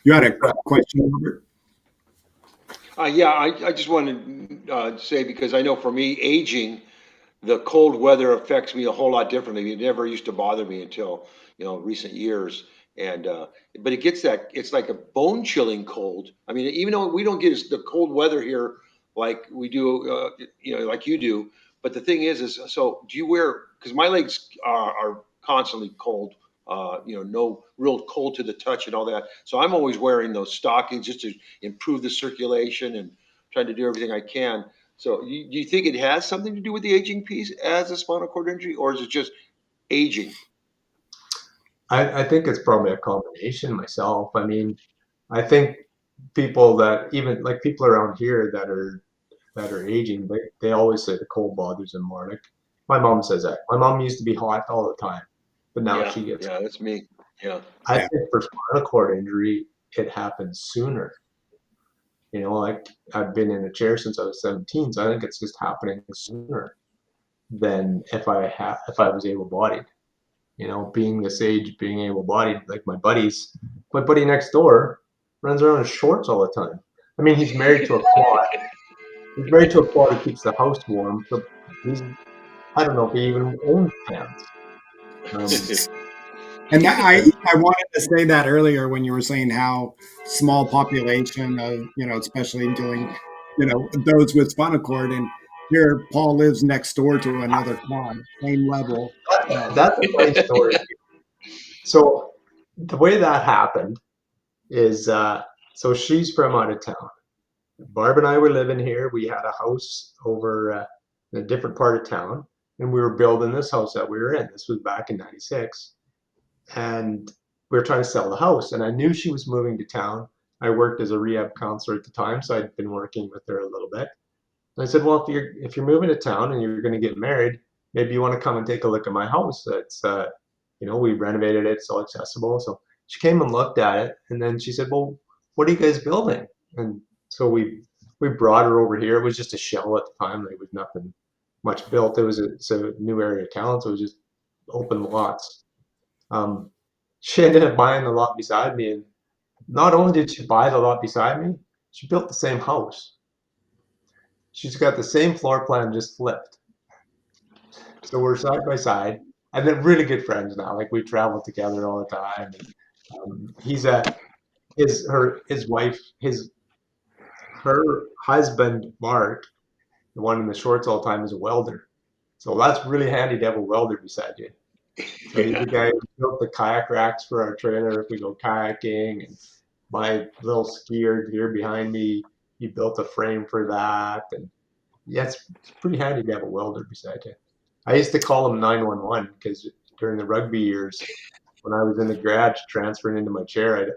You had a question, Robert? Yeah, I just wanted to say, because I know for me, aging, the cold weather affects me a whole lot differently. It never used to bother me until, recent years. And, but it's like a bone chilling cold. I mean, even though we don't get the cold weather here like we do, like you do. But the thing is so do you wear, because my legs are constantly cold, no real cold to the touch and all that. So I'm always wearing those stockings just to improve the circulation and trying to do everything I can. So do you think it has something to do with the aging piece as a spinal cord injury, or is it just aging? I think it's probably a combination myself. I mean, I think people that even like people around here that are aging, they always say the cold bothers them more. Like my mom says that. My mom used to be hot all the time, but now Yeah, she gets. yeah, that's me. Yeah. I Yeah, think for spinal cord injury, it happens sooner. Like I've been in a chair since I was 17, so I think it's just happening sooner than if I was able-bodied. Being this age, being able-bodied, like my buddy next door runs around in shorts all the time. I mean, he's married to a quad. He's married to a quad who keeps the house warm. So he's, I don't know if he even owns pants. Um, and I wanted to say that earlier when you were saying how small population of especially dealing those with spinal cord, and here Paul lives next door to another quad, same level. that's a funny story. So the way that happened is, so she's from out of town. Barb and I were living here. We had a house over in a different part of town, and we were building this house that we were in. This was back in '96, and we were trying to sell the house. And I knew she was moving to town. I worked as a rehab counselor at the time, so I'd been working with her a little bit. And I said, "Well, if you're moving to town and you're going to get married, maybe you want to come and take a look at my house. It's we renovated it, it's all accessible." So she came and looked at it, and then she said, "Well, what are you guys building?" And so we brought her over here. It was just a shell at the time. There was nothing much built. It's a new area of town, so it was just open lots. Um, she ended up buying the lot beside me, and not only did she buy the lot beside me, she built the same house. She's got the same floor plan, just flipped. So we're side by side, and they're really good friends now. Like we travel together all the time. And, he's his wife, her husband Mark, the one in the shorts all the time, is a welder. So that's really handy to have a welder beside you. So he's the guy who built the kayak racks for our trailer if we go kayaking, and my little skier here behind me, he built a frame for that. And yeah, it's pretty handy to have a welder beside you. I used to call him 911 because during the rugby years, when I was in the garage transferring into my chair, I'd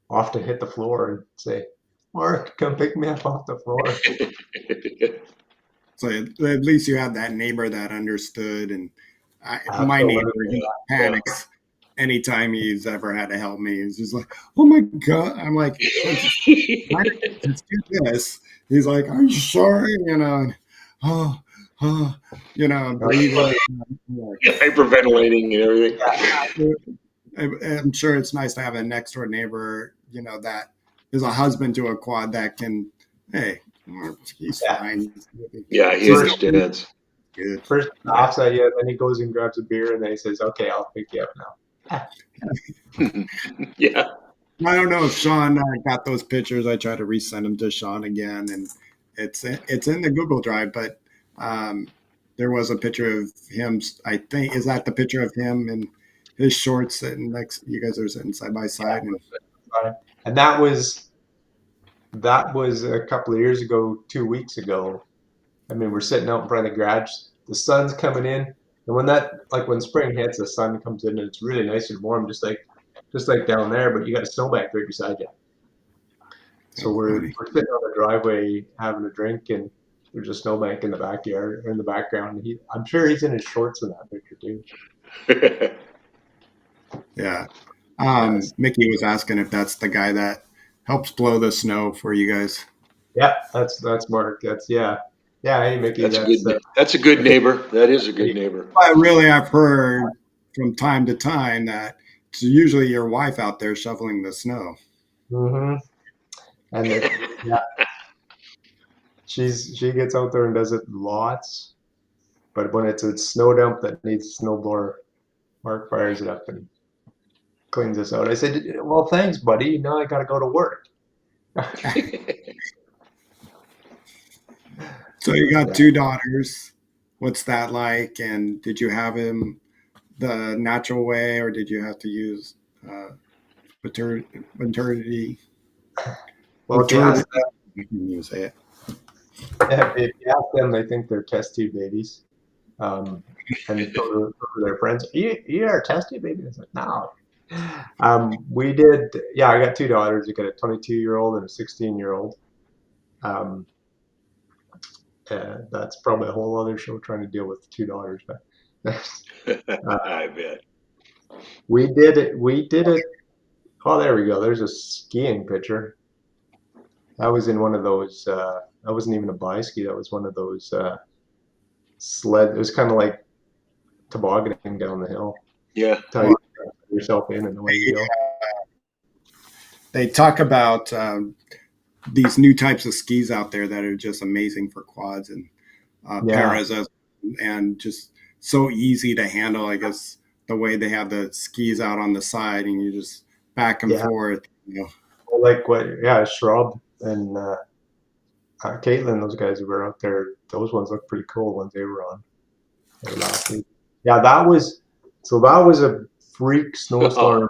often hit the floor and say, "Mark, come pick me up off the floor." So at least you have that neighbor that understood. And my neighbor, Absolutely. he panics anytime he's ever had to help me. He's just like, "Oh my god!" I'm like, "Let's do this." He's like, "Are you sure?" Oh, oh, breathing. Hyperventilating and everything. I'm sure it's nice to have a next door neighbor, that is a husband to a quad that can, hey, he's fine. Yeah, he understands. Good. First laughs at you, then he goes and grabs a beer, and then he says, "Okay, I'll pick you up now." Yeah. I don't know if Shawn got those pictures. I tried to resend them to Shawn again, and it's in the Google Drive. But um, there was a picture of him. I think is that the picture of him and his shorts sitting next. You guys are sitting side by side, and And that was a couple of years ago, 2 weeks ago. I mean, we're sitting out in front of the garage. The sun's coming in, and when spring hits, the sun comes in, and it's really nice and warm, just like down there. But you got a snowbank right beside you. So oh, we're funny. sitting on the driveway having a drink, and there's a snowbank in the backyard or in the background. I'm sure he's in his shorts in that picture too. Yeah. Yes. Mickey was asking if that's the guy that helps blow the snow for you guys. Yeah, that's Mark. Yeah. Hey, Mickey, That's a good. that's That's a good neighbor. That is a good neighbor. But really, I've heard from time to time that it's usually your wife out there shoveling the snow. hmm and yeah, she gets out there and does it lots. But when it's a snow dump that needs a snowblower, Mark fires it up and cleans us out. I said, "Well, thanks, buddy. Now I got to go to work." So you got Yeah. two daughters. What's that like? And did you have him the natural way, or did you have to use uh, maternity? Well, if you ask Maternity. You can use it. if you ask them, they think they're test tube babies. Um, and so to their friends, you are a test tube baby? It's like, no. We did. Yeah, I got two daughters. I got a 22-year-old and a 16-year-old. Um, that's probably a whole other show trying to deal with two daughters. But I bet. we did it. We did it. Oh, there we go. There's a skiing picture. That was in one of those. That wasn't even a bi-ski. That was one of those sled. It was kind of like tobogganing down the hill. Yeah. Tell you to put yourself in and away you go. They talk about these new types of skis out there that are just amazing for quads and Yeah, paras and just so easy to handle. I guess the way they have the skis out on the side and you just back and yeah. forth. You know. Well, like what? Yeah, Shrub and Caitlin. Those guys who were out there. Those ones look pretty cool. Ones they were on. They were last week. Yeah, that was. So that was a freak Oh. snowstorm.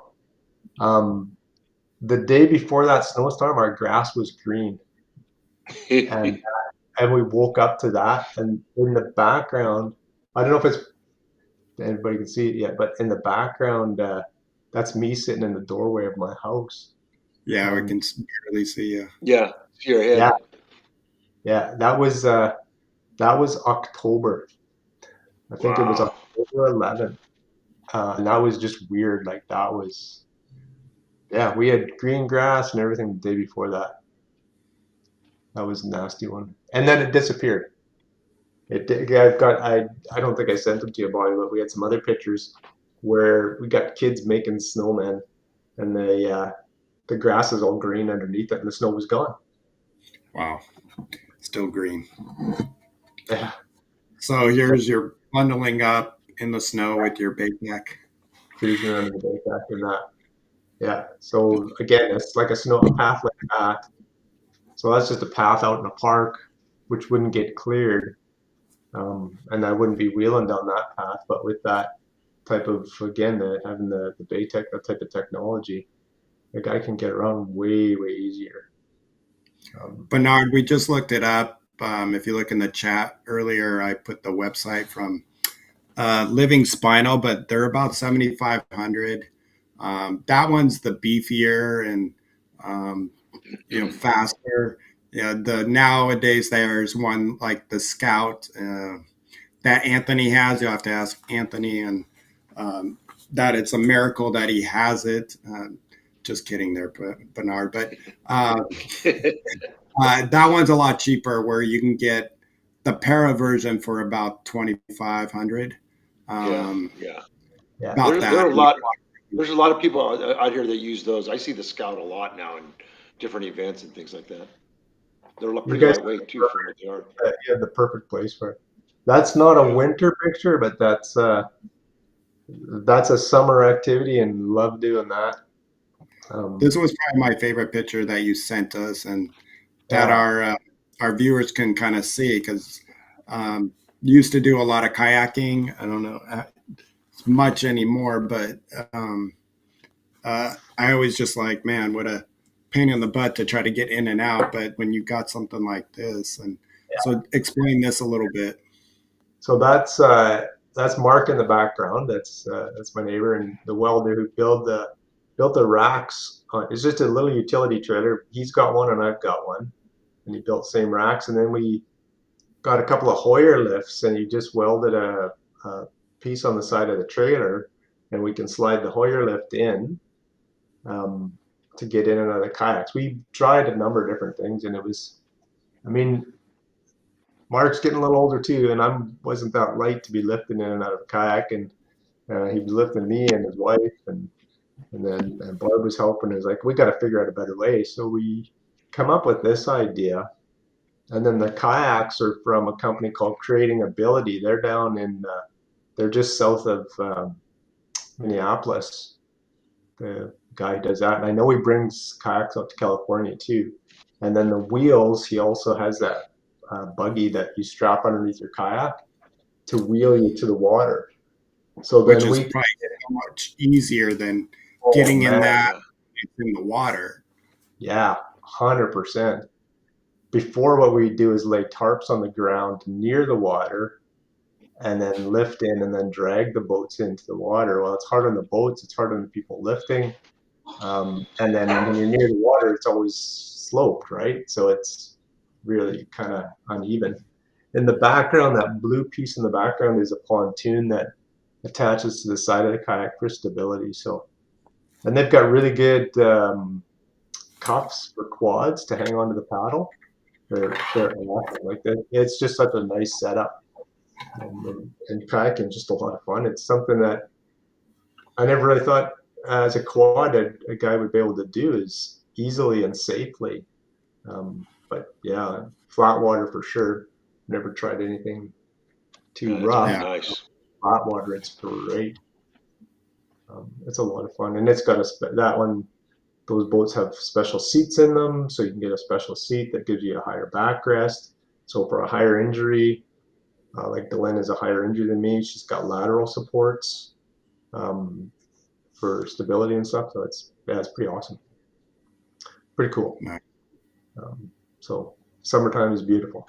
Um, the day before that snowstorm, our grass was green, and and we woke up to that. And in the background, I don't know if anybody can see it yet, but in the background, that's me sitting in the doorway of my house. Yeah, we Um, can barely see you. Yeah. It's your yeah, head. yeah, that was October. I think it was Wow. October 11th, and that was just weird. Like that was, yeah, we had green grass and everything the day before that. That was a nasty one, and then it disappeared. Yeah, I don't think I sent them to you, Bobby, but we had some other pictures where we got kids making snowmen, and the grass is all green underneath it, and the snow was gone. Wow, still green. Yeah, So here's your bundling up in the snow with your backpack. cruising around in the back after that. Yeah. So again, it's like a path like that. So that's just a path out in a park, which wouldn't get cleared, and I wouldn't be wheeling down that path. But with that type of, again, having the Baytech, that type of technology, the guy can get around way way easier. Bernard, we just looked it up. If you look in the chat earlier, I put the website from Living Spinal, but they're about 7,500. That one's the beefier and faster. Yeah, the nowadays there's one like the Scout that Anthony has. You'll have to ask Anthony, and um, that it's a miracle that he has it. Just kidding, there, Bernard. But uh, that one's a lot cheaper, where you can get the para version for about 2,500. Yeah. Um, Yeah. Yeah. about There that. are a lot. There's a lot of people out here that use those. I see the Scout a lot now in different events and things like that. They're You pretty guys lightweight too for what they are. you have the perfect place for it. That's not a Yeah. winter picture, but that's a summer activity, and love doing that. This was probably my favorite picture that you sent us, and that Yeah, our viewers can kind of see because used to do a lot of kayaking. I don't know much anymore, but I always just like, man, what a pain in the butt to try to get in and out. But when you got something like this, and so explain this a little bit. so that's Mark in the background. That's my neighbor and the welder who built the racks. It's just a little utility trailer. He's got one and I've got one, and he built the same racks. And then we got a couple of Hoyer lifts, and he just welded a piece on the side of the trailer, and we can slide the Hoyer lift in um, to get in and out of the kayaks. We tried a number of different things, and it was, I mean, Mark's getting a little older too, and I wasn't that light to be lifting in and out of a kayak, and he was lifting me and his wife, and then and Barb was helping. It was like we got to figure out a better way, so we come up with this idea. And then the kayaks are from a company called Creating Ability. They're down in, they're just south of Minneapolis. The guy who does that. And I know he brings kayaks out to California too. And then the wheels, he also has that buggy that you strap underneath your kayak to wheel you to the water. So Which then is we, probably so much easier than oh getting in man, that in the water. yeah, 100%. Before, what we do is lay tarps on the ground near the water and then lift in and then drag the boats into the water. Well, it's hard on the boats, it's hard on the people lifting. And then when you're near the water, it's always sloped, right? So it's really kind of uneven. In the background, that blue piece in the background is a pontoon that attaches to the side of the kayak for stability. So, and they've got really good cuffs for quads to hang onto the paddle. They're awesome. Like that, it's just such a nice setup. And kayaking is just a lot of fun. It's something that I never really thought as a quad a guy would be able to do is easily and safely. But yeah, flat water for sure. Never tried anything too That's pretty rough. Yeah. nice. Flat water, it's great. It's a lot of fun, and it's got that one. Those boats have special seats in them, so you can get a special seat that gives you a higher backrest. So for a higher injury, like Delenn is a higher injury than me, she's got lateral supports um, for stability and stuff. So it's pretty awesome, pretty cool. Nice. So summertime is beautiful.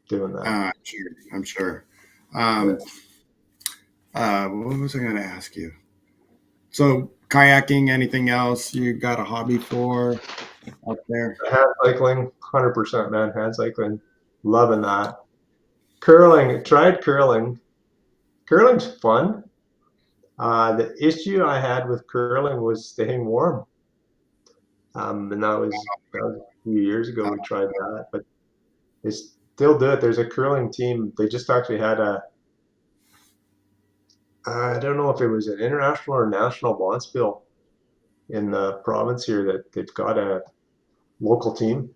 Doing that. Sure, I'm sure. Yeah. What was I going to ask you? So kayaking, anything else you got a hobby for out there? Hand cycling, 100%, man. Hand cycling, loving that. Curling, tried curling. Curling's fun. The issue I had with curling was staying warm. And that was a few years ago we tried that, but they still do it. There's a curling team. They just actually had I don't know if it was an international or national bonspiel in the province here that they've got a local team.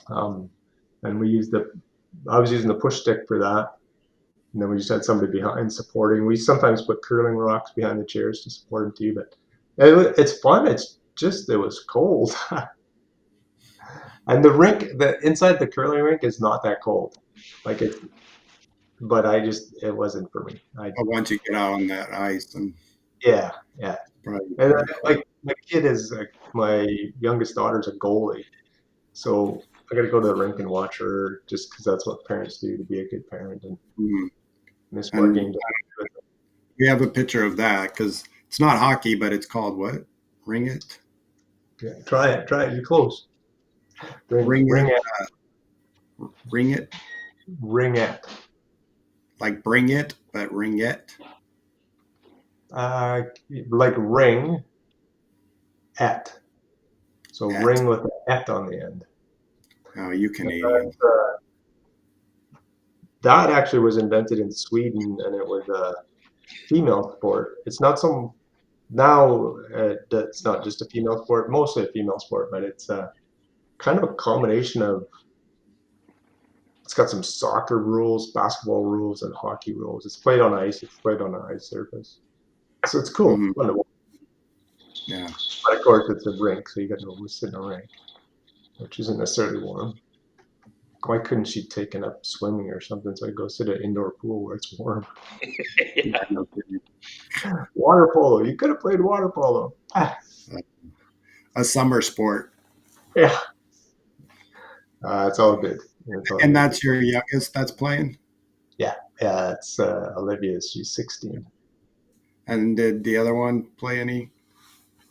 Um, and I was using the push stick for that. And then we just had somebody behind supporting. We sometimes put curling rocks behind the chairs to support them too, but it's fun. It's just, it was cold. And the inside the curling rink is not that cold. Like but it wasn't for me. But once you get out on that ice, and Yeah, yeah. probably And pretty cool. like my kid is my youngest daughter's a goalie, so I got to go to the rink and watch her just because that's what parents do to be a good parent and Mm. miss more And games. we have a picture of that because it's not hockey, but it's called what? Ring it? Yeah, try it. You're close. Ring Ring it? it, Ring it? ring it. Like bring it, but ring it? Like ring et. So Et. ring with an et on the end. Oh, you Canadian. That actually was invented in Sweden, and it was a female sport. It's not some now. It's not just a female sport, mostly a female sport, but it's kind of a combination of. It's got some soccer rules, basketball rules, and hockey rules. It's played on ice. It's played on an ice surface, so it's cool. Mhm. Fun to watch. Yeah. But of course, it's a rink, so you got to almost sit in a rink, which isn't necessarily warm. Why couldn't she taken up swimming or something so I go sit at an indoor pool where it's warm? Yeah. No kidding. Water polo. You could have played water polo. A summer sport. Yeah. It's all good. It's all And good. that's your youngest that's playing? Yeah. It's Olivia. She's 16. And did the other one play any?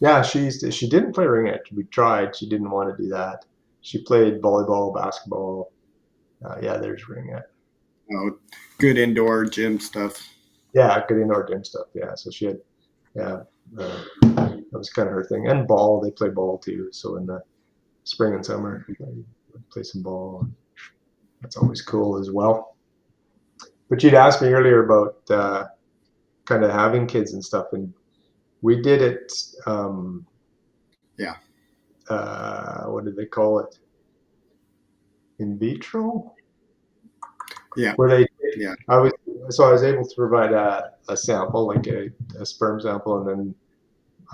Yeah, she didn't play ringette. We tried. She didn't want to do that. She played volleyball, basketball. There's ringette. Oh, good indoor gym stuff. Yeah, good indoor gym stuff. Yeah, so she had, that was kind of her thing. And ball, they play ball too. So in the spring and summer, we play some ball. That's always cool as well. But you'd asked me earlier about kind of having kids and stuff, and we did it. Yeah. What did they call it? In vitro. Yeah. Where they, Yeah. I was able to provide a sample, like a sperm sample, and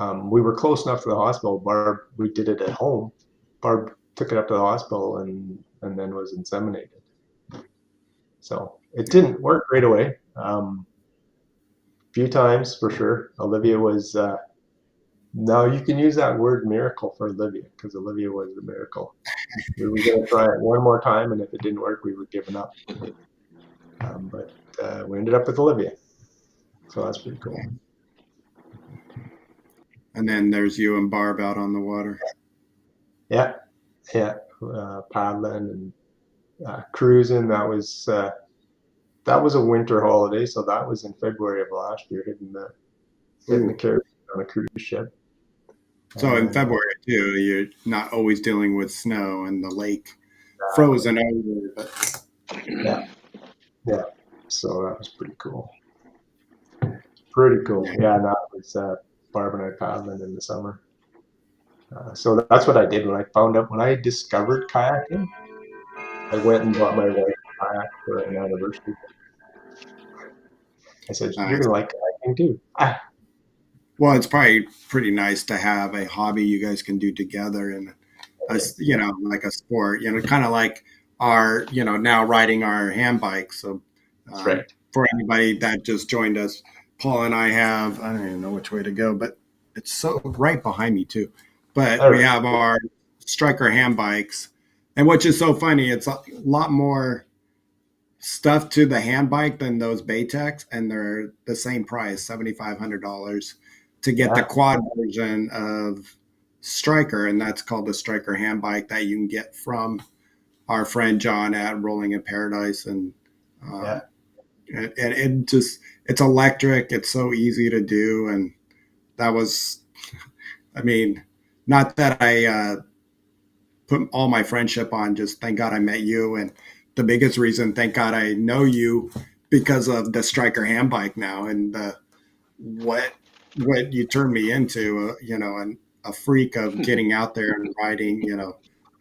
then we were close enough to the hospital. Barb, we did it at home. Barb took it up to the hospital and then was inseminated. So it didn't work right away. Few times for sure. Olivia was. No, you can use that word miracle for Olivia because Olivia was the miracle. We were going to try it one more time, and if it didn't work, we were giving up. But we ended up with Olivia, so that's pretty cool. And then there's you and Barb out on the water. Yeah, paddling and cruising. That was a winter holiday, so that was in February of last year, hitting the Caribbean on a cruise ship. So in February too, you're not always dealing with snow and the lake frozen over. But... Yeah. So that was pretty cool. Pretty cool. Yeah, and that was Barb and I paddling in the summer. So that's what I did when I discovered kayaking. I went and bought my wife a kayak for an anniversary. I said, "You're gonna like kayaking too." Well, it's probably pretty nice to have a hobby you guys can do together, and like a sport. Kind of like our now riding our hand bikes. So right. For anybody that just joined us, Paul and I have, I don't even know which way to go, but it's so right behind me too. But we have our Striker hand bikes, and which is so funny, it's a lot more stuff to the hand bike than those Baytex, and they're the same price, $7,500 to get the quad version of Striker, and that's called the Striker hand bike that you can get from our friend John at Rolling in Paradise, and it just, it's electric, it's so easy to do, and that was, I mean, not that I put all my friendship on, just thank God I met you, and the biggest reason, thank God I know you, because of the Striker hand bike now, and what you turned me into, and a freak of getting out there and riding,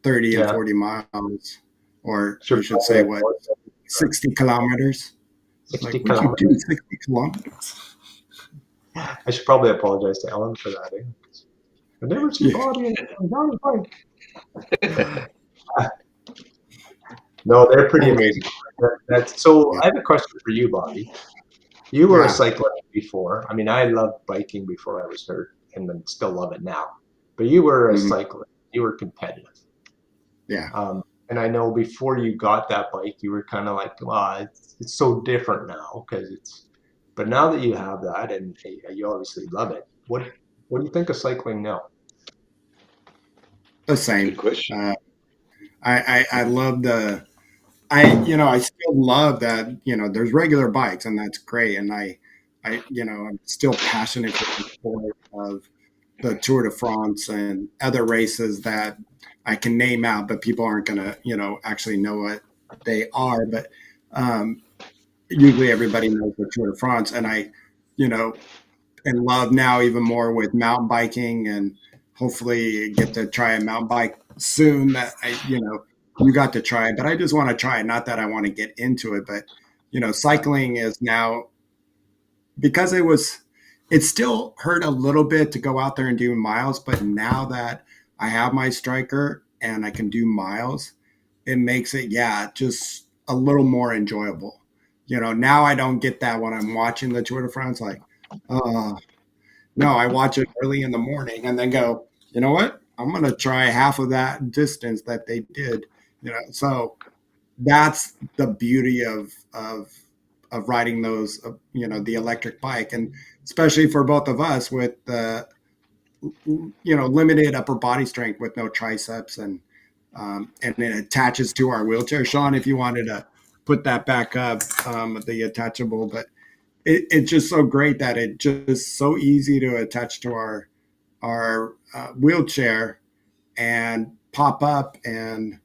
30 and 40 miles, or you should say 60 kilometers. 60 kilometers. What you do 60 kilometers? I should probably apologize to Ellen for that. I never see Bobby on his bike. No, they're pretty amazing. So I have a question for you, Bobby. You were a cyclist before. I mean, I loved biking before I was hurt, and then still love it now. But you were a cyclist. You were competitive. Yeah. And I know before you got that bike, you were kind of like, well, it's so different now but now that you have that, and you obviously love it, what do you think of cycling now? The same. Good question. I love I still love that, there's regular bikes, and that's great. And I'm still passionate for the sport of the Tour de France and other races that I can name out, but people aren't going to, actually know what they are. But usually everybody knows the Tour de France, and I, and love now even more with mountain biking, and hopefully get to try a mountain bike soon that you got to try it, but I just want to try it. Not that I want to get into it, but cycling is now, because it still hurt a little bit to go out there and do miles, but now that I have my striker and I can do miles, it makes it, yeah, just a little more enjoyable. Now I don't get that when I'm watching the Tour de France, like, uh, no, I watch it early in the morning and then go, you know what? I'm going to try half of that distance that they did. So that's the beauty of riding those, the electric bike, and especially for both of us with the, limited upper body strength with no triceps, and it attaches to our wheelchair. Shawn, if you wanted to put that back up, the attachable, but it's just so great that it just so easy to attach to our wheelchair and pop up and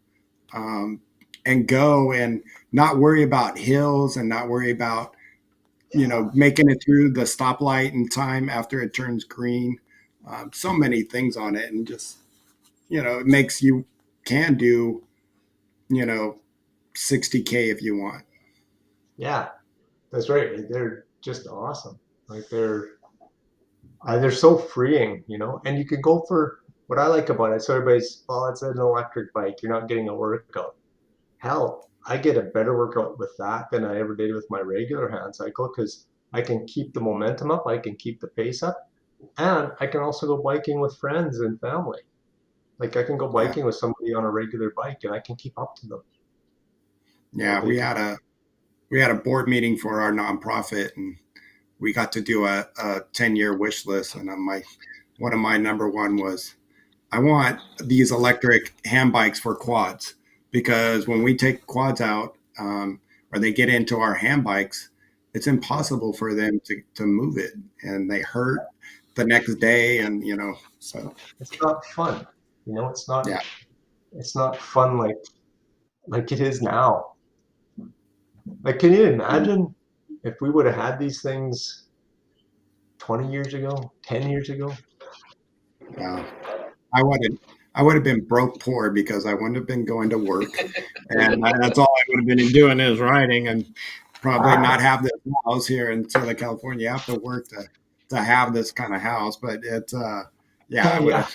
go, and not worry about hills, and not worry about making it through the stoplight in time after it turns green. So many things on it, and just it makes you can do you know 60K if you want. Yeah, that's right. They're just awesome. Like they're so freeing, and you can go for what I like about it. So everybody's, well, it's an electric bike. You're not getting a workout. Hell, I get a better workout with that than I ever did with my regular hand cycle because I can keep the momentum up, I can keep the pace up, and I can also go biking with friends and family. Like I can go Yeah, biking with somebody on a regular bike and I can keep up to them. yeah. They can, We had a board meeting for our nonprofit, and we got to do a 10-year wish list, and one of my number one was, I want these electric hand bikes for quads, because when we take quads out, or they get into our hand bikes, it's impossible for them to move it, and they hurt the next day, and so it's not fun. It's not yeah, it's not fun like it is now. Like, can you imagine if we would have had these things 20 years ago, 10 years ago? yeah. I would have been broke poor, because I wouldn't have been going to work, and that's all I would have been doing is riding, and probably not have this house here in Southern California. You have to work to have this kind of house, but it's yeah, I would Yeah,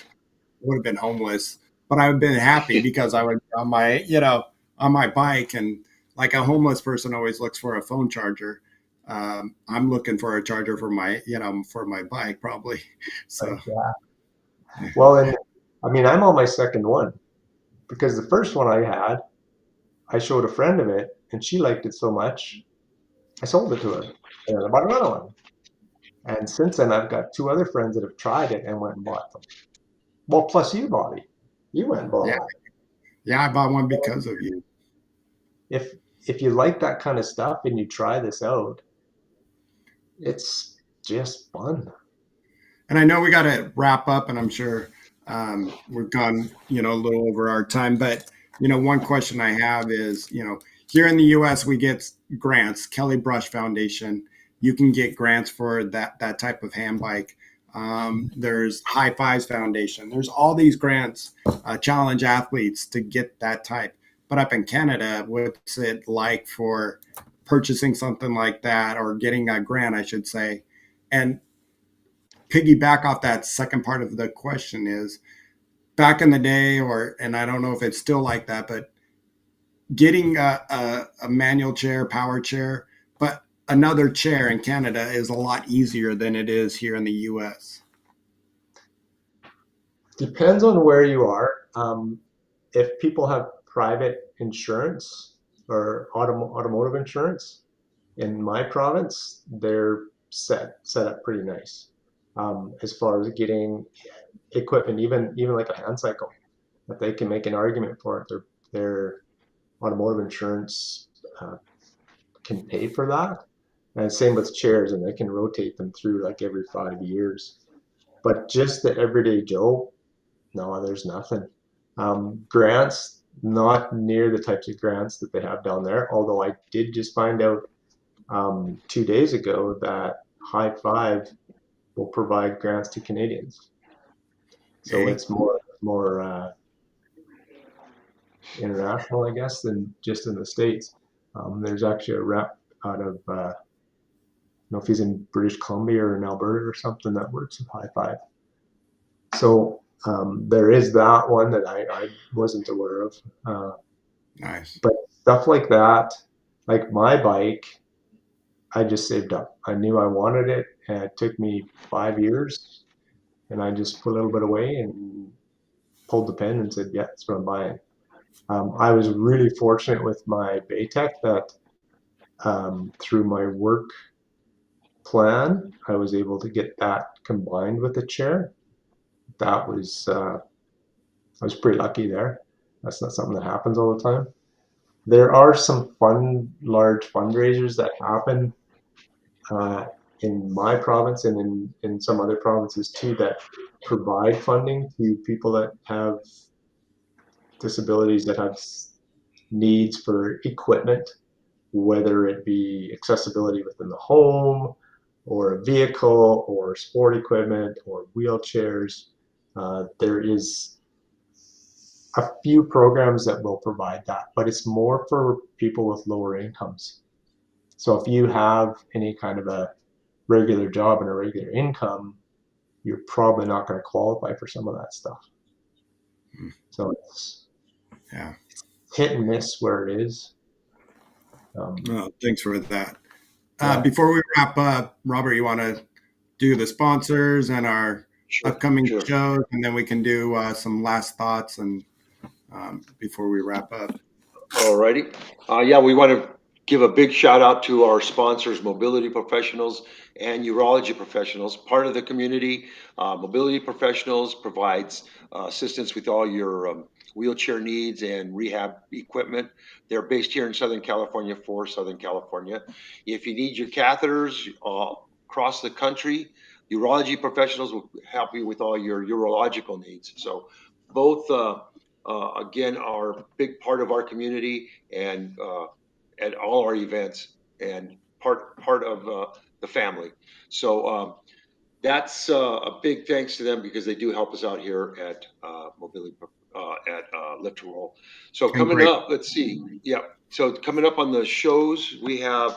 have been homeless, but I would have been happy because I would be on my bike, and like a homeless person always looks for a phone charger. I'm looking for a charger for my bike probably. So like, yeah. Well, and I mean, I'm on my second one because the first one I had, I showed a friend of it and she liked it so much, I sold it to her and I bought another one. And since then, I've got two other friends that have tried it and went and bought them. Well, plus you, Bobby, you went and bought yeah, one. yeah, I bought one because of you. If if you like that kind of stuff and you try this out, it's just fun. And I know we got to wrap up, and I'm sure we've gone, a little over our time. But one question I have is, here in the U.S. we get grants. Kelly Brush Foundation, you can get grants for that type of hand bike. There's High Fives Foundation. There's all these grants, challenge athletes to get that type. But up in Canada, what's it like for purchasing something like that, or getting a grant, I should say? And piggyback off that second part of the question is, back in the day, and I don't know if it's still like that, but getting a manual chair, power chair, but another chair in Canada is a lot easier than it is here in the US. Depends on where you are. If people have private insurance or automotive insurance, in my province, they're set up pretty nice as far as getting equipment, even like a hand cycle. If they can make an argument for it, their automotive insurance can pay for that. And same with chairs, and they can rotate them through like every 5 years. But just the everyday Joe, no, there's nothing. Grants, not near the types of grants that they have down there. Although I did just find out 2 days ago that High Five will provide grants to Canadians. So Okay. it's more international, I guess, than just in the States. There's actually a rep out of know if he's in British Columbia or in Alberta or something that works with high five. So there is that one that I wasn't aware of. Nice. But stuff like that, like my bike, I just saved up. I knew I wanted it, and it took me 5 years, and I just put a little bit away and pulled the pin and said, "Yeah, that's what I'm buying." I was really fortunate with my Baytech that through my work plan, I was able to get that combined with the chair. That was I was pretty lucky there. That's not something that happens all the time. There are some large fundraisers that happen uh, in my province and in some other provinces too that provide funding to people that have disabilities, that have needs for equipment, whether it be accessibility within the home or a vehicle or sport equipment or wheelchairs. There is a few programs that will provide that, but it's more for people with lower incomes. So if you have any kind of a regular job and a regular income, you're probably not going to qualify for some of that stuff. So it's Yeah. hit and miss where it is. Well, thanks for that. Yeah. Before we wrap up, Robert, you want to do the sponsors and our upcoming Sure. shows, and then we can do some last thoughts and before we wrap up. All righty. Yeah, we want to give a big shout out to our sponsors, mobility professionals and urology professionals, part of the community. Mobility professionals provides assistance with all your wheelchair needs and rehab equipment. They're based here in Southern California for Southern California. If you need your catheters across the country, urology professionals will help you with all your urological needs. So both again, are a big part of our community and at all our events and part of the family. So that's a big thanks to them because they do help us out here at Mobility at Lift to Roll. So And coming great. up, let's see. Yeah. So coming up on the shows, we have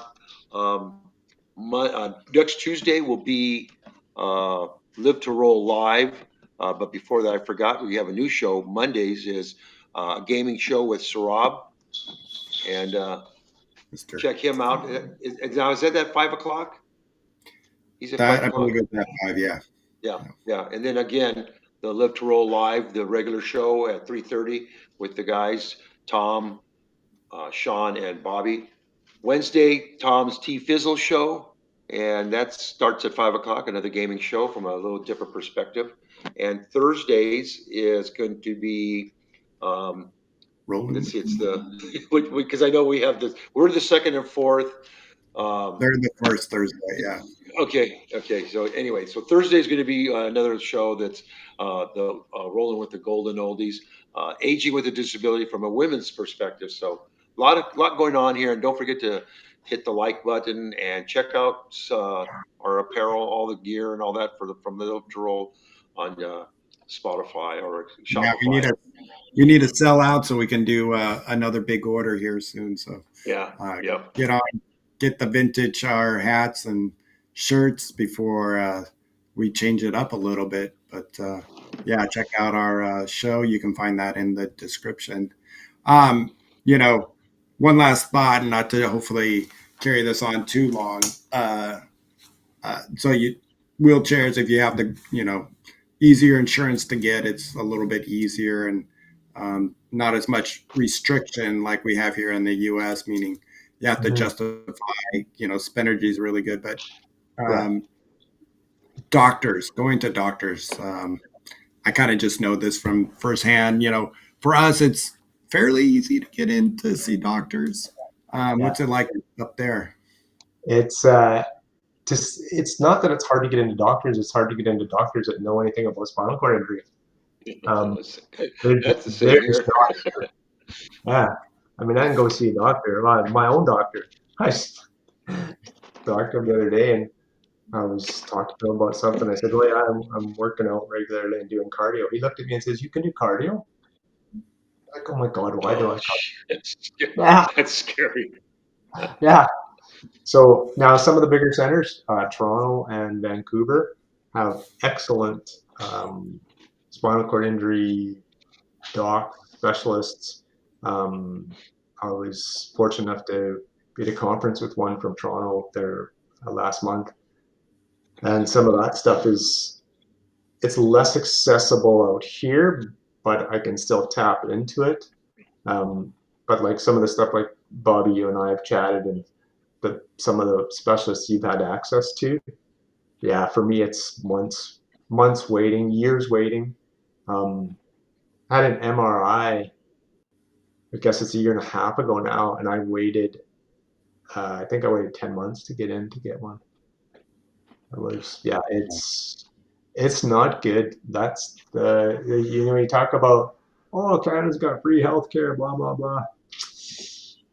next Tuesday will be Live to Roll Live. But before that, I forgot we have a new show. Mondays is a gaming show with Sarab, and Mr. check him out. Now is that 5 o'clock? He's at That, five I believe o'clock. it's at 5, yeah. Yeah, yeah. And then again, the Live to Roll Live, the regular show at 3:30 with the guys Tom, Shawn, and Bobby. Wednesday, Tom's T Fizzle show, and that starts at 5 o'clock. Another gaming show from a little different perspective. And Thursdays is going to be, Rolling. let's see, it's the because I know we have this. We're the second and fourth. They're the first Thursday, yeah. Okay. So anyway, so Thursday is going to be another show that's the Rolling with the Golden Oldies, aging with a disability from a women's perspective. So lot going on here, and don't forget to hit the like button and check out our apparel, all the gear and all that from the Live to Roll on Spotify or Yeah, Shopify. we need to sell out so we can do another big order here soon. So Yeah, yeah. get the vintage our hats and shirts before we change it up a little bit. But yeah, check out our show. You can find that in the description. Um, you know, one last thought, and not to hopefully carry this on too long. So you wheelchairs, if you have the easier insurance to get, it's a little bit easier and not as much restriction like we have here in the U.S. Meaning you have to justify. Spenergy is really good, but doctors, going to doctors. I kind of just know this from firsthand. For us, it's fairly easy to get in to see doctors. What's it like up there? It's it's not that it's hard to get into doctors. It's hard to get into doctors that know anything about spinal cord injury. That's the same here. Yeah, I mean, I can go see a doctor, my own doctor. I talked to him the other day, and I was talking to him about something. I said, "Oh yeah, I'm working out regularly and doing cardio." He looked at me and says, "You can do cardio?" Like, oh my God, why do I? That's scary. Yeah, That's scary. yeah. So now some of the bigger centers, Toronto and Vancouver, have excellent spinal cord injury doc specialists. I was fortunate enough to be at a conference with one from Toronto there last month, and some of that stuff it's less accessible out here, but I can still tap into it. But like some of the stuff like Bobby, you and I have chatted, and some of the specialists you've had access to, yeah, for me it's months waiting, years waiting. I had an MRI, I guess it's a year and a half ago now, and I waited. I think I waited 10 months to get in to get one. It was, yeah, it's not good. That's you talk about, oh, Canada's got free healthcare, blah blah blah.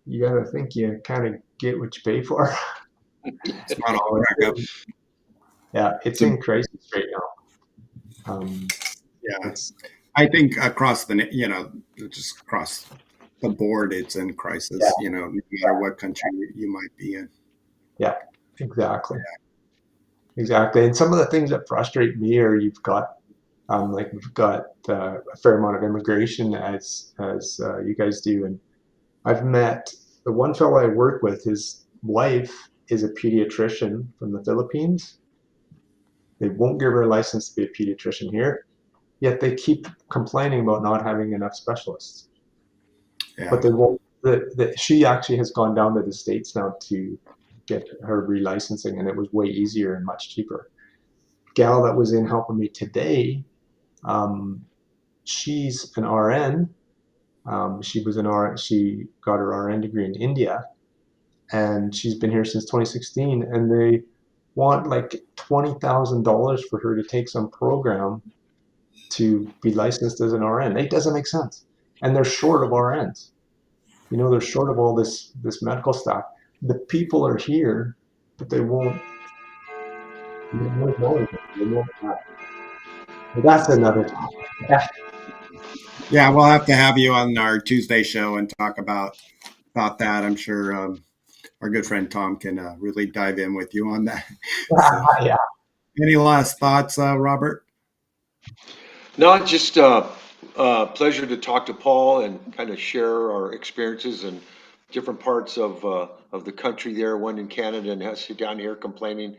You gotta think you kind of get what you pay for. It's not all crack up. Yeah, it's in crisis right now. Yeah, I think across just across the board, it's in crisis. Yeah. No matter what country you might be in. Yeah, exactly. Exactly. And some of the things that frustrate me are you've got like we've got a fair amount of immigration as you guys do, and I've met the one fellow I work with. His wife is a pediatrician from the Philippines. They won't give her a license to be a pediatrician here, yet they keep complaining about not having enough specialists. Yeah. But they won't. She actually has gone down to the States now to get her relicensing, and it was way easier and much cheaper. Gal that was in helping me today, she's an RN. She was an RN. She got her RN degree in India, and she's been here since 2016. And they want like $20,000 for her to take some program to be licensed as an RN. It doesn't make sense, and they're short of RNs. They're short of all this medical staff. The people are here, but they won't. They won't That's another topic. Yeah. Yeah, we'll have to have you on our Tuesday show and talk about that. I'm sure our good friend Tom can really dive in with you on that. So, Yeah. any last thoughts, Robert? No, just pleasure to talk to Paul and kind of share our experiences in different parts of the country there, one in Canada and us down here complaining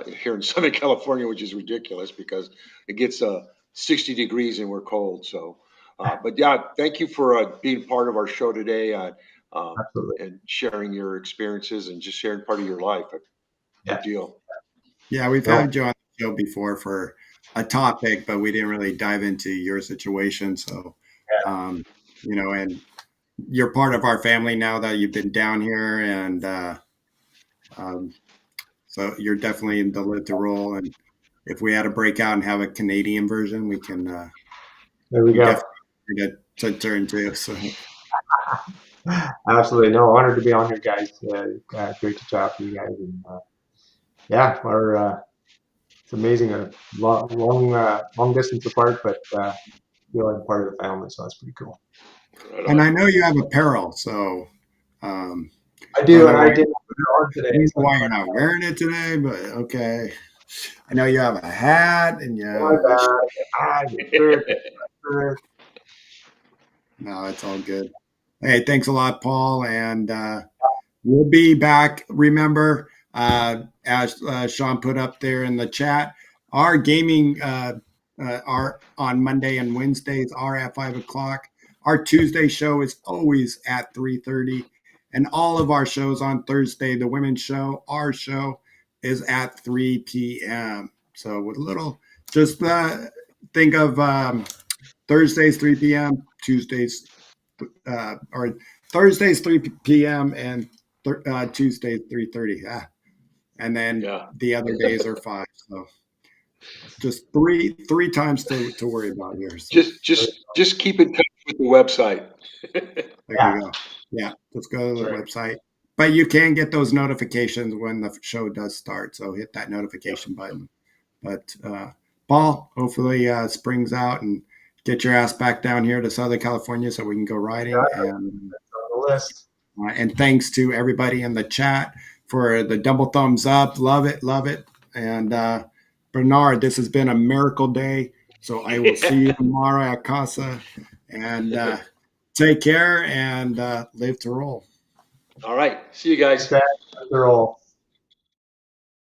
here in Southern California, which is ridiculous because it gets 60 degrees and we're cold. So, but yeah, thank you for being part of our show today Absolutely. and sharing your experiences and just sharing part of your life. Yeah. Good deal. Yeah, we've had you on the show before for a topic, but we didn't really dive into your situation. So, and you're part of our family now that you've been down here, and so you're definitely in the Live to Roll. And if we had to break out and have a Canadian version, we can. There we go. Definitely get to turn to. So. Absolutely, no, honored to be on here, guys. Great to chat to you guys, and it's amazing. A long distance apart, but feel like part of the family, so that's pretty cool. And I know you have apparel, so I do, and I did put it on today. I don't know why you're not wearing it today, but okay. I know you have a hat and No, it's all good. Hey, thanks a lot, Paul, and we'll be back. Remember, as Shawn put up there in the chat, our gaming are on Monday and Wednesdays are at 5:00. Our Tuesday show is always at 3:30, and all of our shows on Thursday, the women's show, our show is at 3 p.m. So with a little, just think of Thursdays 3 p.m., Tuesdays or Thursdays 3 p.m. and Tuesdays 3:30. And then the other days are 5. So just three times to worry about here. So. Just keep in touch with the website. There you go. Yeah, let's go to the website. But you can get those notifications when the show does start. So hit that notification button. But Paul, hopefully spring's out and get your ass back down here to Southern California so we can go riding. And, on the list. And thanks to everybody in the chat for the double thumbs up. Love it, love it. And Bernard, this has been a miracle day. So I will see you tomorrow at Casa. And take care and live to roll. All right. See you guys. After all.